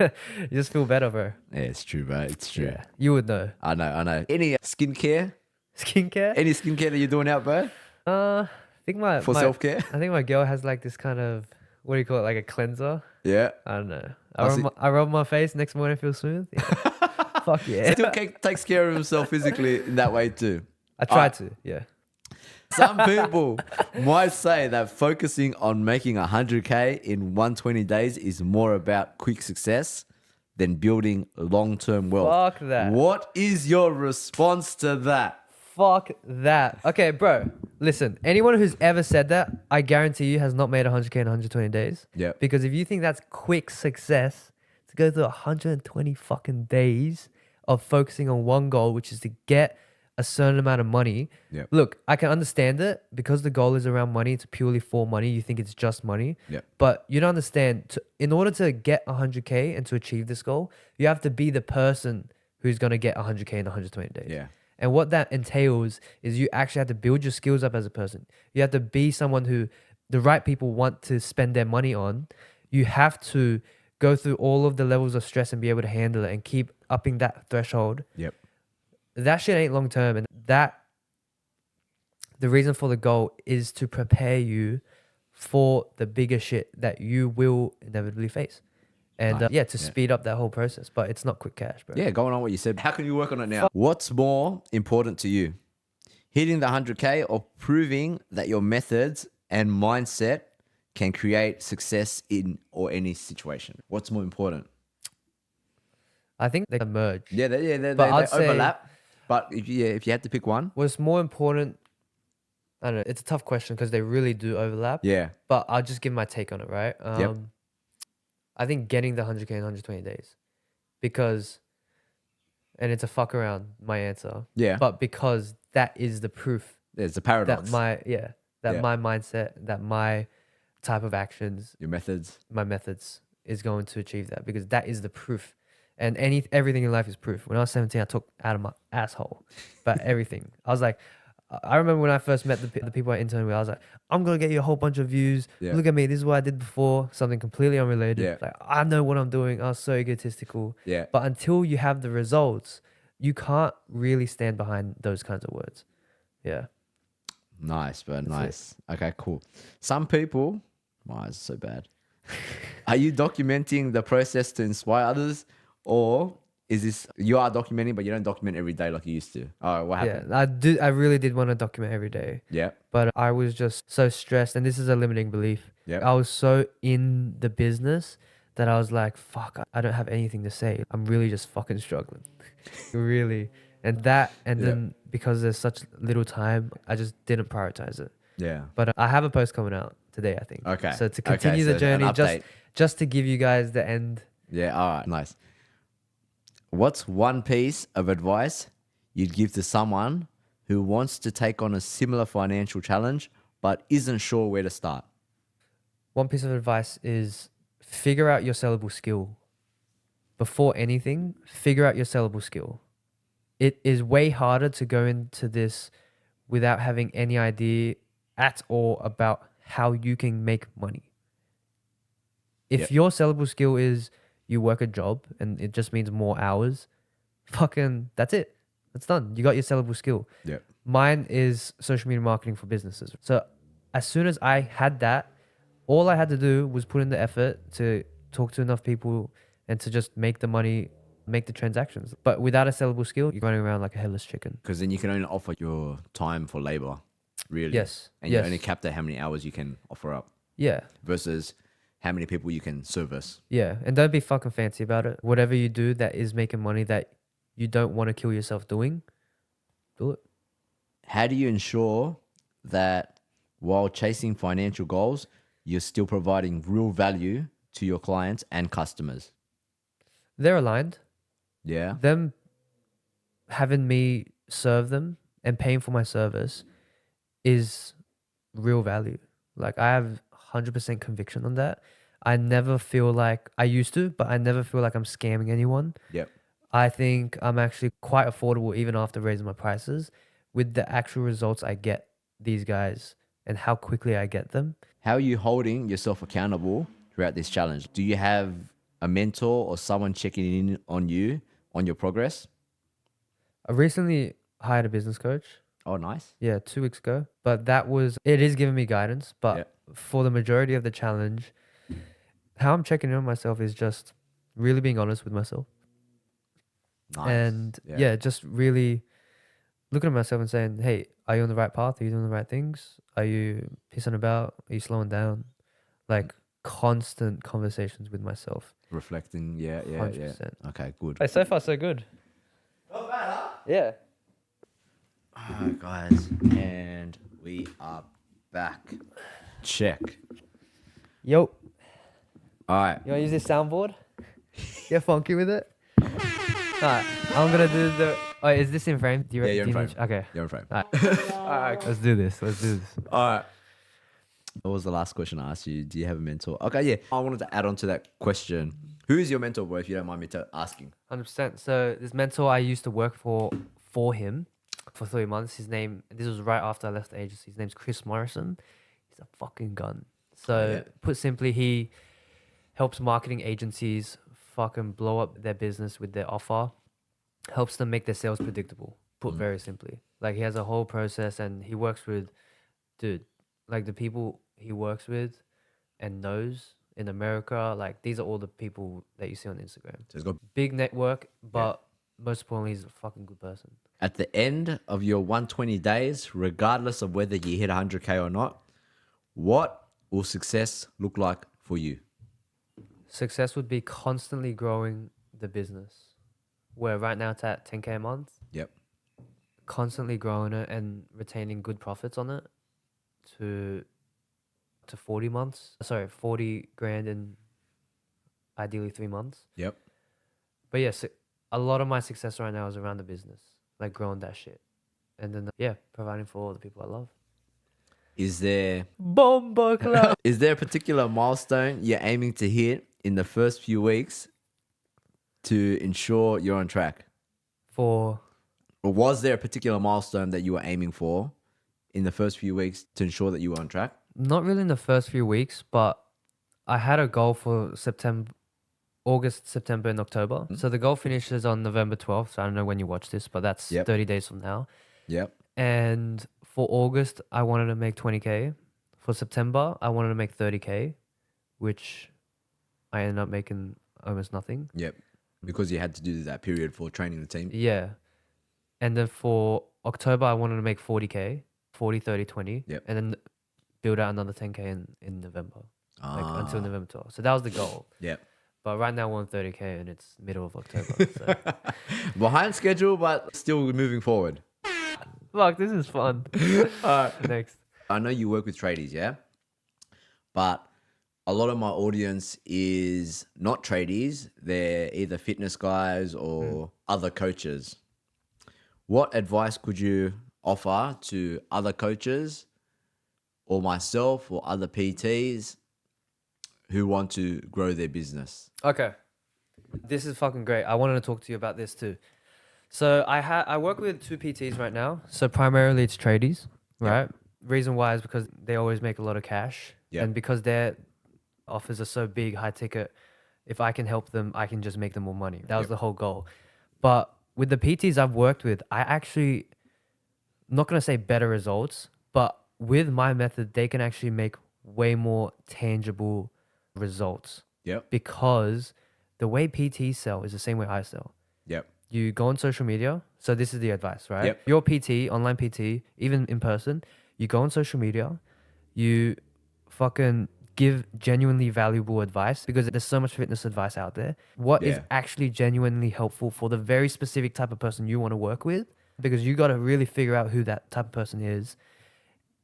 You just feel better, bro.
Yeah, it's true, bro. It's true.
Yeah, you would know.
I know. Any skincare?
Skincare?
Any skincare that you're doing out, bro?
I think
For self-care?
I think my girl has like this kind of, what do you call it, like a cleanser?
Yeah.
I don't know. I rub my face, next morning I feel smooth. Yeah. Fuck yeah.
Still takes care of himself physically in that way too.
I try to, yeah.
Some people might say that focusing on making 100K in 120 days is more about quick success than building long-term wealth.
Fuck that.
What is your response to that?
Fuck that. Okay, bro. Listen, anyone who's ever said that, I guarantee you has not made 100K in 120 days.
Yeah.
Because if you think that's quick success, to go through 120 fucking days of focusing on one goal, which is to get a certain amount of money.
Yep.
Look, I can understand it because the goal is around money. It's purely for money. You think it's just money.
Yep.
But you don't understand. In order to get 100K and to achieve this goal, you have to be the person who's going to get 100K in 120 days.
Yeah.
And what that entails is you actually have to build your skills up as a person. You have to be someone who the right people want to spend their money on. You have to go through all of the levels of stress and be able to handle it and keep upping that threshold.
Yep.
That shit ain't long term. And the reason for the goal is to prepare you for the bigger shit that you will inevitably face. And to speed up that whole process. But it's not quick cash, bro.
Yeah, going on what you said. How can you work on it now? What's more important to you? Hitting the 100K or proving that your methods and mindset can create success in or any situation? What's more important?
I think they merge.
Yeah, they
I'd say-
overlap. But if you had to pick one.
What's more important, I don't know, it's a tough question because they really do overlap.
Yeah.
But I'll just give my take on it, right?
Yep.
I think getting the 100K in 120 days. because, and it's a fuck around my answer.
Yeah.
But because that is the proof
There's a
that
paradox.
my
Yeah.
my mindset, that my type of actions,
Your methods.
my methods is going to achieve that, because that is the proof. And everything in life is proof. When I was 17, I took out of my asshole, but everything. I was like, I remember when I first met the people I interned with, I was like, I'm going to get you a whole bunch of views.
Yeah.
Look at me. This is what I did before. Something completely unrelated.
Yeah.
Like, I know what I'm doing. I was so egotistical.
Yeah.
But until you have the results, you can't really stand behind those kinds of words. Yeah.
Nice, bro. Nice. Okay, cool. Some people, why is it so bad? Are you documenting the process to inspire others, or is this you are documenting but you don't document every day like you used to? Oh, what happened?
Yeah, I really did want to document every day.
Yeah.
But I was just so stressed, and this is a limiting belief.
Yep.
I was so in the business that I was like, fuck, I don't have anything to say. I'm really just fucking struggling. Really. And then because there's such little time, I just didn't prioritize it.
Yeah.
But I have a post coming out today, I think.
Okay.
So to continue
so
the journey,
an update.
just to give you guys the end.
Yeah, all right, nice. What's one piece of advice you'd give to someone who wants to take on a similar financial challenge but isn't sure where to start?
One piece of advice is figure out your sellable skill. Before anything, figure out your sellable skill. It is way harder to go into this without having any idea at all about how you can make money. If
Yep.
your sellable skill is you work a job and it just means more hours, fucking that's it. That's done. You got your sellable skill.
Yeah.
Mine is social media marketing for businesses. So as soon as I had that, all I had to do was put in the effort to talk to enough people and to just make the money, make the transactions. But without a sellable skill, you're running around like a headless chicken.
Because then you can only offer your time for labor, really.
Yes.
And
yes.
you only capped at how many hours you can offer up
Yeah.
versus how many people you can service.
Yeah. And don't be fucking fancy about it. Whatever you do that is making money that you don't want to kill yourself doing, do it.
How do you ensure that while chasing financial goals, you're still providing real value to your clients and customers?
They're aligned.
Yeah.
Them having me serve them and paying for my service is real value. Like I have 100% conviction on that. I never feel like I used to, but I never feel like I'm scamming anyone.
Yep.
I think I'm actually quite affordable even after raising my prices with the actual results I get these guys and how quickly I get them.
How are you holding yourself accountable throughout this challenge? Do you have a mentor or someone checking in on you on your progress?
I recently hired a business coach.
Oh, nice.
Yeah, 2 weeks ago. But it is giving me guidance. But
Yeah.
for the majority of the challenge, how I'm checking in on myself is just really being honest with myself.
Nice.
And yeah, just really looking at myself and saying, hey, are you on the right path? Are you doing the right things? Are you pissing about? Are you slowing down? Like constant conversations with myself.
Reflecting. Yeah.
100%.
Okay, good.
Hey, so far so good.
Not bad, huh?
Yeah.
All right, guys. And we are back. Check.
Yo,
All right.
you want to use this soundboard? Get funky with it? Alright, I'm gonna do the... Oh, is this in frame? Do you
Yeah, you're in
do you
frame.
need- Okay.
You're in frame.
Alright, let's do this.
All right. What was the last question I asked you? Do you have a mentor? Okay, yeah. I wanted to add on to that question. Who is your mentor, bro, if you don't mind me asking?
100%. So this mentor I used to work for him for 3 months. This was right after I left the agency. His name's Chris Morrison. He's a fucking gun. So put simply, he helps marketing agencies fucking blow up their business with their offer, helps them make their sales predictable, put very simply. Like he has a whole process and he works with, dude, like the people he works with and knows in America, like these are all the people that you see on Instagram.
So he's got
Big network, but most importantly, he's a fucking good person.
at the end of your 120 days, regardless of whether you hit 100K or not, what will success look like for you?
Success would be constantly growing the business. Where right now it's at 10K a month.
Yep.
Constantly growing it and retaining good profits on it to 40 months. Sorry, 40 grand in ideally 3 months.
Yep.
But yes, a lot of my success right now is around the business, like growing that shit, and then yeah, providing for all the people I love.
Is there
Bomba clap.
is there a particular milestone you're aiming to hit in the first few weeks to ensure you're on track?
For
Or was there a particular milestone that you were aiming for in the first few weeks to ensure that you were on track?
not really in the first few weeks, but I had a goal for August, September, and October. So the goal finishes on November 12th. So I don't know when you watch this, but that's
Yep.
30 days from now.
Yep.
And for August, I wanted to make 20K. For September, I wanted to make 30K, which I ended up making almost nothing.
Yep. Because you had to do that period for training the team.
Yeah. And then for October, I wanted to make 40K, 40, 30, 20.
Yep.
And then build out another 10K in November, like until
Ah.
November 12th. So that was the goal.
Yep.
But right now we're on 30K and it's middle of October. So.
Behind schedule, but still moving forward.
Fuck, this is fun. Next.
I know you work with tradies, yeah? But a lot of my audience is not tradies. They're either fitness guys or other coaches. What advice could you offer to other coaches or myself or other PTs who want to grow their business?
Okay. This is fucking great. I wanted to talk to you about this too. So I work with 2 PTs right now. So primarily it's tradies, right? Reason why is because they always make a lot of cash.
Yeah.
And because their offers are so big, high ticket, if I can help them, I can just make them more money. That was the whole goal. But with the PTs I've worked with, I actually, not going to say better results, but with my method, they can actually make way more tangible results.
Yep.
Because the way PTs sell is the same way I sell.
Yep.
You go on social media. So this is the advice, right?
Yep.
Your PT, online PT, even in person, you go on social media, you fucking give genuinely valuable advice because there's so much fitness advice out there. What is
Yeah.
actually genuinely helpful for the very specific type of person you want to work with? Because you got to really figure out who that type of person is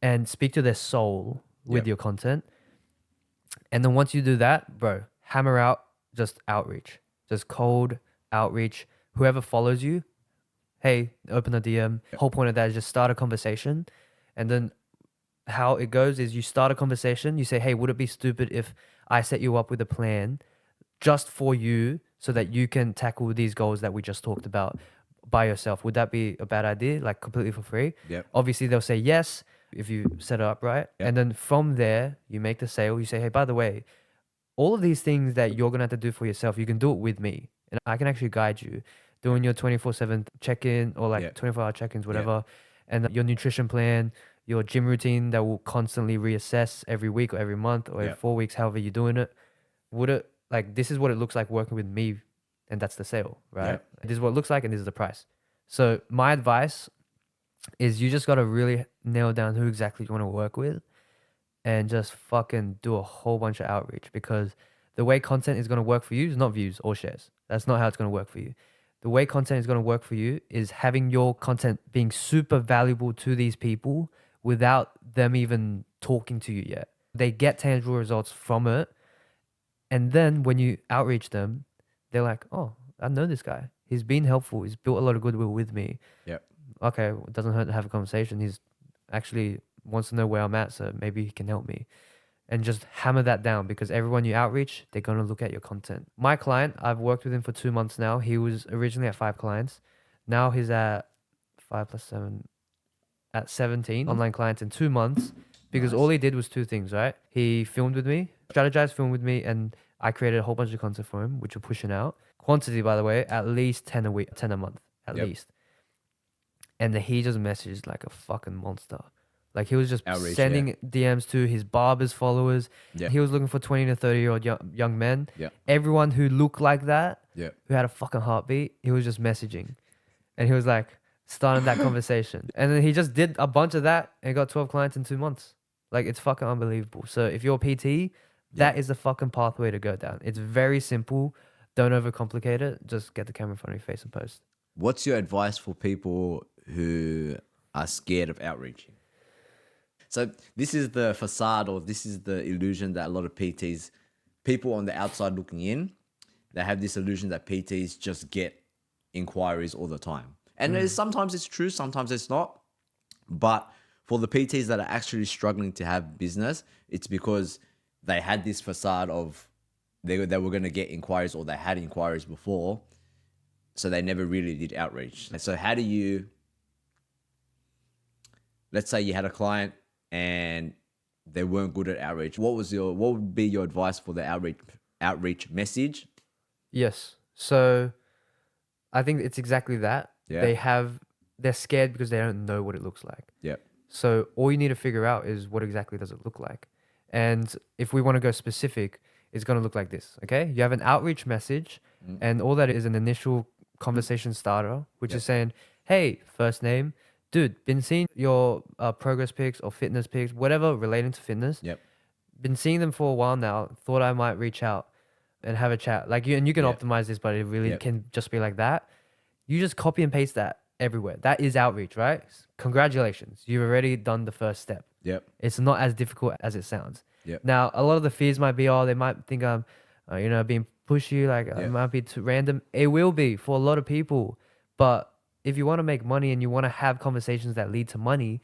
and speak to their soul with
Yep.
your content. And then once you do that, bro, hammer out just outreach, just cold outreach. Whoever follows you, hey, open a DM. Whole point of that is just start a conversation. And then how it goes is you start a conversation. You say, hey, would it be stupid if I set you up with a plan just for you so that you can tackle these goals that we just talked about by yourself? Would that be a bad idea? Like completely for free?
Yep.
Obviously, they'll say yes if you set it up right.
Yep.
And then from there, you make the sale. You say, hey, by the way, all of these things that you're going to have to do for yourself, you can do it with me. And I can actually guide you doing your 24/7 check-in or like 24-hour check-ins, whatever. And your nutrition plan, your gym routine that will constantly reassess every week or every month or every 4 weeks, however you're doing it. Would it, like, this is what it looks like working with me. And that's the sale, right? This is what it looks like and this is the price. So my advice is you just got to really nail down who exactly you want to work with and just fucking do a whole bunch of outreach, because the way content is going to work for you is not views or shares. That's not how it's going to work for you. The way content is going to work for you is having your content being super valuable to these people without them even talking to you yet. They get tangible results from it. And then when you outreach them, they're like, oh, I know this guy. He's been helpful. He's built a lot of goodwill with me.
Yep.
Okay, it doesn't hurt to have a conversation. He's actually wants to know where I'm at, so maybe he can help me. And just hammer that down, because everyone you outreach, they're going to look at your content. My client, I've worked with him for 2 months now. He was originally at 5 clients. Now he's at 5 plus 7, at 17 online clients in 2 months, because all he did was 2 things, right? He filmed with me, strategized, filmed with me, and I created a whole bunch of content for him, which we're pushing out. Quantity, by the way, at least 10 a week, 10 a month, at least. And then he just messaged like a fucking monster. Like he was just
Outreach,
sending DMs to his barber's followers.
Yeah.
He was looking for 20 to 30-year-old young men.
Yeah.
Everyone who looked like that,
Yeah.
who had a fucking heartbeat, he was just messaging. And he was like, starting that conversation. And then he just did a bunch of that and got 12 clients in 2 months. Like, it's fucking unbelievable. So if you're a PT, that is the fucking pathway to go down. It's very simple. Don't overcomplicate it. Just get the camera in front of your face and post.
What's your advice for people who are scared of outreaching? So this is the facade, or this is the illusion that a lot of PTs, people on the outside looking in, they have this illusion that PTs just get inquiries all the time. And sometimes it's true, sometimes it's not. But for the PTs that are actually struggling to have business, it's because they had this facade of they were going to get inquiries, or they had inquiries before, so they never really did outreach. And so how do you, let's say you had a client and they weren't good at outreach. What would be your advice for the outreach message?
Yes. So I think it's exactly that.
Yeah.
They're scared because they don't know what it looks like.
Yep.
So all you need to figure out is what exactly does it look like. And if we want to go specific, it's going to look like this. Okay. You have an outreach message, and all that is an initial conversation starter, which is saying, hey, first name, dude, been seeing your progress pics or fitness pics, whatever relating to fitness.
Yep.
Been seeing them for a while now. Thought I might reach out and have a chat. Like you can optimize this, but it really can just be like that. You just copy and paste that everywhere. That is outreach, right? Congratulations. You've already done the first step.
Yep.
It's not as difficult as it sounds.
Yep.
Now, a lot of the fears might be, they might think I'm, being pushy, like it might be too random. It will be for a lot of people. But if you want to make money and you want to have conversations that lead to money,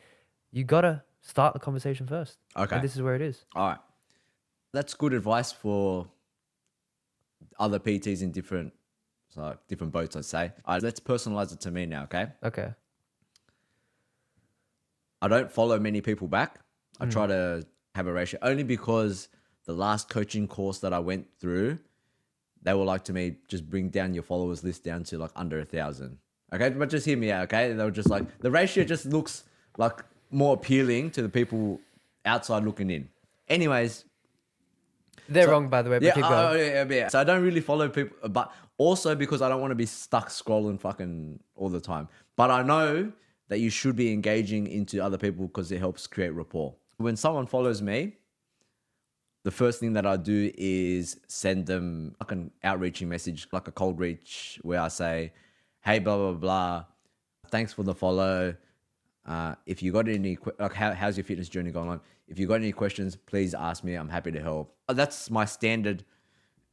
you got to start the conversation first.
Okay.
And this is where it is.
All right. That's good advice for other PTs in different boats, I'd say. All right, let's personalize it to me now, okay?
Okay.
I don't follow many people back. I try to have a ratio, only because the last coaching course that I went through, they were like to me, just bring down your followers list down to like under 1,000. Okay, but just hear me out, okay? They were just like, the ratio just looks like more appealing to the people outside looking in. Anyways.
They're wrong, by the way, but keep going.
Yeah. So I don't really follow people, but also because I don't want to be stuck scrolling fucking all the time. But I know that you should be engaging into other people because it helps create rapport. When someone follows me, the first thing that I do is send them like an outreaching message, like a cold reach, where I say, hey, blah, blah, blah. Thanks for the follow. If you got any, like, how's your fitness journey going on? If you got any questions, please ask me. I'm happy to help. That's my standard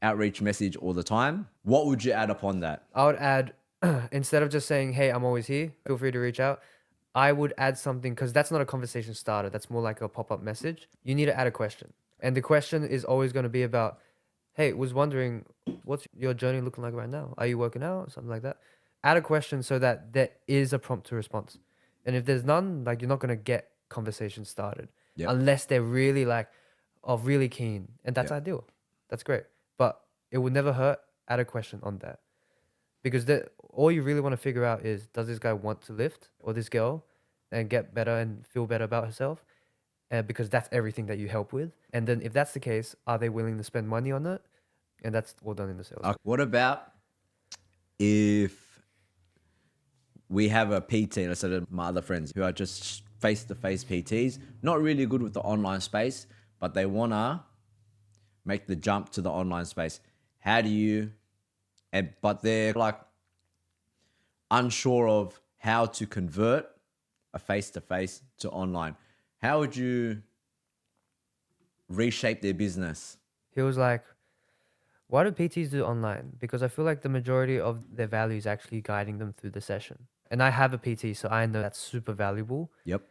outreach message all the time. What would you add upon that?
I would add, instead of just saying, hey, I'm always here, feel free to reach out, I would add something, because that's not a conversation starter. That's more like a pop-up message. You need to add a question. And the question is always going to be about, hey, was wondering, what's your journey looking like right now? Are you working out? Something like that. Add a question so that there is a prompt to response. And if there's none, like, you're not going to get conversation started unless they're really really keen. And that's ideal. That's great. But it would never hurt. Add a question on that. Because all you really want to figure out is, does this guy want to lift, or this girl, and get better and feel better about herself? Because that's everything that you help with. And then if that's the case, are they willing to spend money on it? And that's all done in the sales.
What about if we have a PT, let's say my other friends who are just face-to-face PTs, not really good with the online space, but they want to make the jump to the online space. How do you, but they're like unsure of how to convert a face-to-face to online. How would you reshape their business?
He was like, why do PTs do online? Because I feel like the majority of their value is actually guiding them through the session. And I have a PT, so I know that's super valuable.
Yep.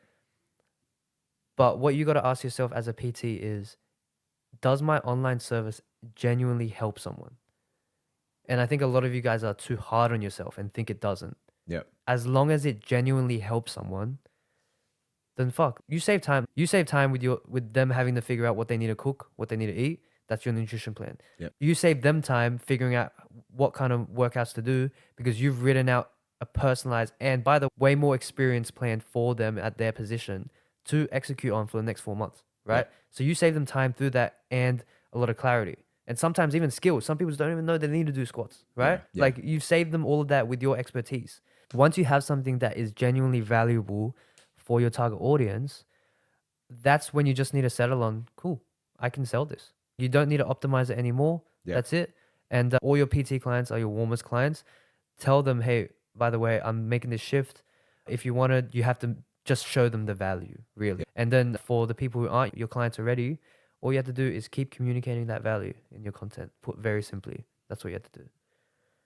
But what you got to ask yourself as a PT is, does my online service genuinely help someone? And I think a lot of you guys are too hard on yourself and think it doesn't.
Yep.
As long as it genuinely helps someone, then fuck. You save time. You save time with them having to figure out what they need to cook, what they need to eat. That's your nutrition plan.
Yep.
You save them time figuring out what kind of workouts to do because you've written out a personalized and, by the way, more experienced plan for them at their position to execute on for the next 4 months, right?
Yep.
So you save them time through that and a lot of clarity. And sometimes even skills. Some people don't even know they need to do squats, right?
Yeah.
Like, you've saved them all of that with your expertise. Once you have something that is genuinely valuable for your target audience, that's when you just need to settle on, cool, I can sell this. You don't need to optimize it anymore.
Yeah.
That's it. And all your PT clients are your warmest clients. Tell them, hey, by the way, I'm making this shift. If you want it, you have to just show them the value, really. Yeah. And then for the people who aren't your clients already, all you have to do is keep communicating that value in your content, put very simply. That's what you have to do.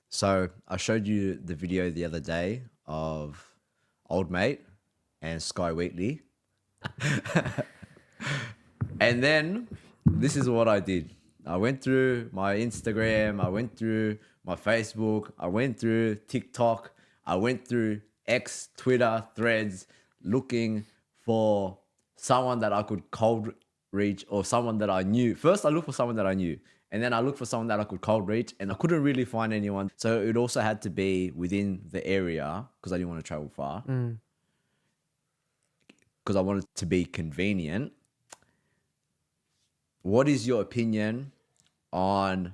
So I showed you the video the other day of Old Mate and Sky Wheatley. And then this is what I did. I went through my Instagram, I went through my Facebook, I went through TikTok, I went through X, Twitter, Threads, looking for someone that I could cold reach or someone that I knew. First, I looked for someone that I knew. And then I looked for someone that I could cold reach, and I couldn't really find anyone. So it also had to be within the area because I didn't want to travel far. Because I wanted to be convenient. What is your opinion on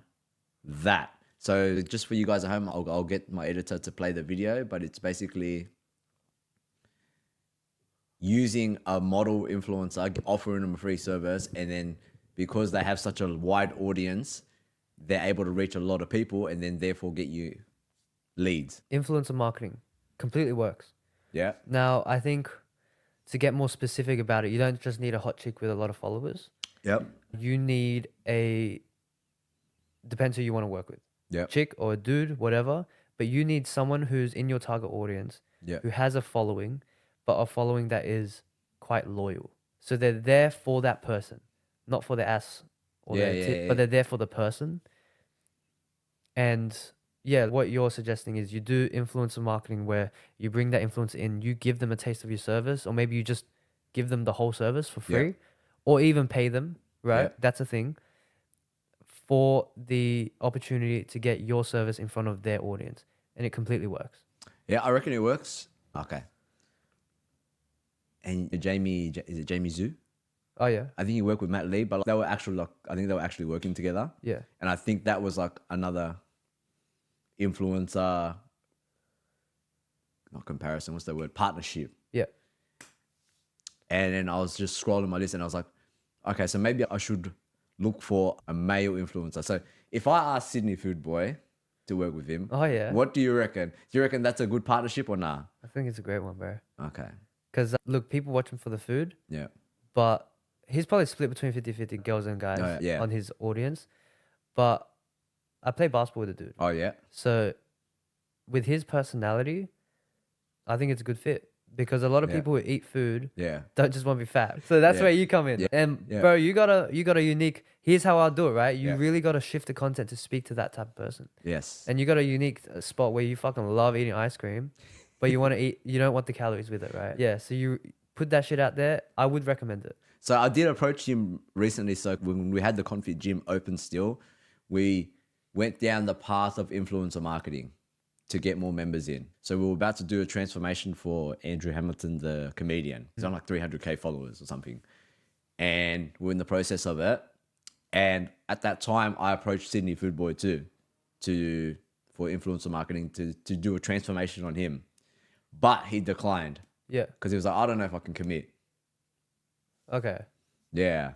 that? So just for you guys at home, I'll get my editor to play the video, but it's basically using a model influencer, offering them a free service, and then because they have such a wide audience, they're able to reach a lot of people and then therefore get you leads.
Influencer marketing completely works.
Yeah.
Now, I think to get more specific about it, you don't just need a hot chick with a lot of followers.
Yep.
You need depends who you want to work with.
Yep.
Chick or a dude, whatever. But you need someone who's in your target audience, who has a following, but a following that is quite loyal. So they're there for that person, not for the ass or their tit, but they're there for the person. And yeah, what you're suggesting is you do influencer marketing where you bring that influencer in, you give them a taste of your service, or maybe you just give them the whole service for free, or even pay them, right?
Yeah.
That's a thing, for the opportunity to get your service in front of their audience. And it completely works.
Yeah, I reckon it works. Okay. And Jamie, is it Jamie Zhu?
Oh yeah.
I think he worked with Matt Lee, but they were actually I think they were actually working together.
Yeah.
And I think that was like another influencer, not comparison, what's the word? Partnership.
Yeah.
And then I was just scrolling my list and I was like, okay, so maybe I should look for a male influencer. So if I ask Sydney Food Boy to work with him,
Oh yeah.
what do you reckon? Do you reckon that's a good partnership or nah?
I think it's a great one, bro.
Okay.
Because look, people watch him for the food,
Yeah.
but he's probably split between 50-50 girls and guys
Yeah.
on his audience. But I play basketball with a dude.
Oh yeah.
So with his personality, I think it's a good fit. Because a lot of people who eat food
Yeah.
don't just want to be fat. So that's where you come in.
Yeah.
And
Yeah.
bro, you got a unique, here's how I'll do it, right? You
Yeah.
really got to shift the content to speak to that type of person.
Yes.
And you got a unique spot where you fucking love eating ice cream, but you want to eat, you don't want the calories with it, right? Yeah. So you put that shit out there. I would recommend it.
So I did approach him recently. So when we had the Confit Gym open still, we went down the path of influencer marketing to get more members in. So we were about to do a transformation for Andrew Hamilton, the comedian. He's on like 300K followers or something. And we're in the process of it. And at that time, I approached Sydney Food Boy too, for influencer marketing to do a transformation on him. But he declined
Yeah.
because he was like, I don't know if I can commit.
Okay.
Yeah.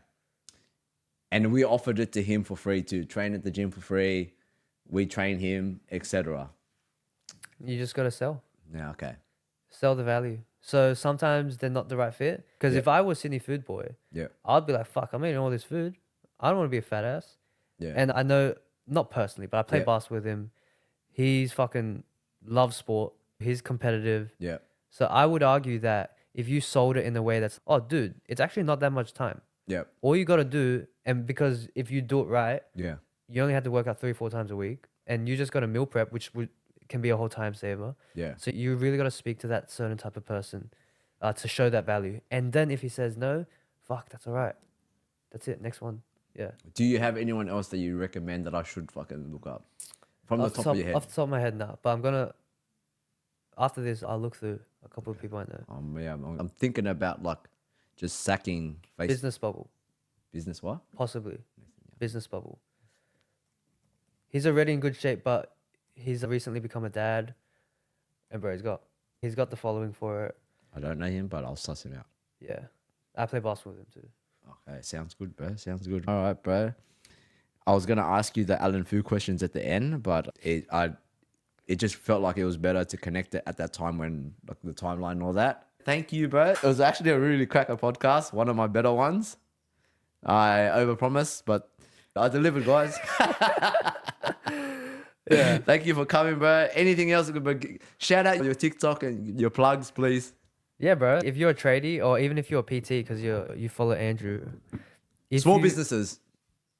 And we offered it to him for free to train at the gym for free. We train him, etc.
You just got to sell.
Yeah, okay.
Sell the value. So sometimes they're not the right fit. Because if I was Sydney Food Boy,
Yeah.
I'd be like, fuck, I'm eating all this food. I don't want to be a fat ass.
Yeah.
And I know, not personally, but I play
Yeah.
basketball with him. He's fucking loves sport. He's competitive.
Yeah.
So I would argue that if you sold it in a way that's, oh, dude, it's actually not that much time.
Yeah.
All you got to do, and because if you do it right,
Yeah.
you only have to work out 3-4 times a week, and you just got to meal prep, which can be a whole time saver.
Yeah.
So you really got to speak to that certain type of person to show that value. And then if he says no, fuck, that's all right. That's it. Next one. Yeah.
Do you have anyone else that you recommend that I should fucking look up? From the top of your head.
Off the top of my head, now. But I'm going to, after this, I'll look through a couple of people I know.
Yeah, I'm thinking about like just sacking Facebook.
Business bubble.
Business what?
Possibly. Business bubble. He's already in good shape, but he's recently become a dad. And bro, he's got the following for it.
I don't know him, but I'll suss him out.
Yeah. I play basketball with him too.
Okay, sounds good, bro. Sounds good. All right, bro. I was gonna ask you the Alan Fu questions at the end, but it just felt like it was better to connect it at that time when like the timeline and all that. Thank you, bro. It was actually a really cracker podcast, one of my better ones. I overpromised, but I delivered, guys.
Yeah.
Thank you for coming, bro. Anything else? Shout out your TikTok and your plugs, please.
Yeah, bro. If you're a tradie or even if you're a PT, because you follow Andrew,
Small businesses.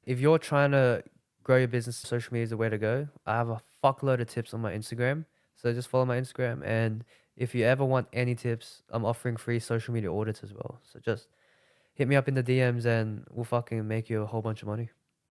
if you're trying to grow your business, social media is the way to go. I have a fuckload of tips on my Instagram, so just follow my Instagram. And if you ever want any tips, I'm offering free social media audits as well. So just hit me up in the DMs and we'll fucking make you a whole bunch of money.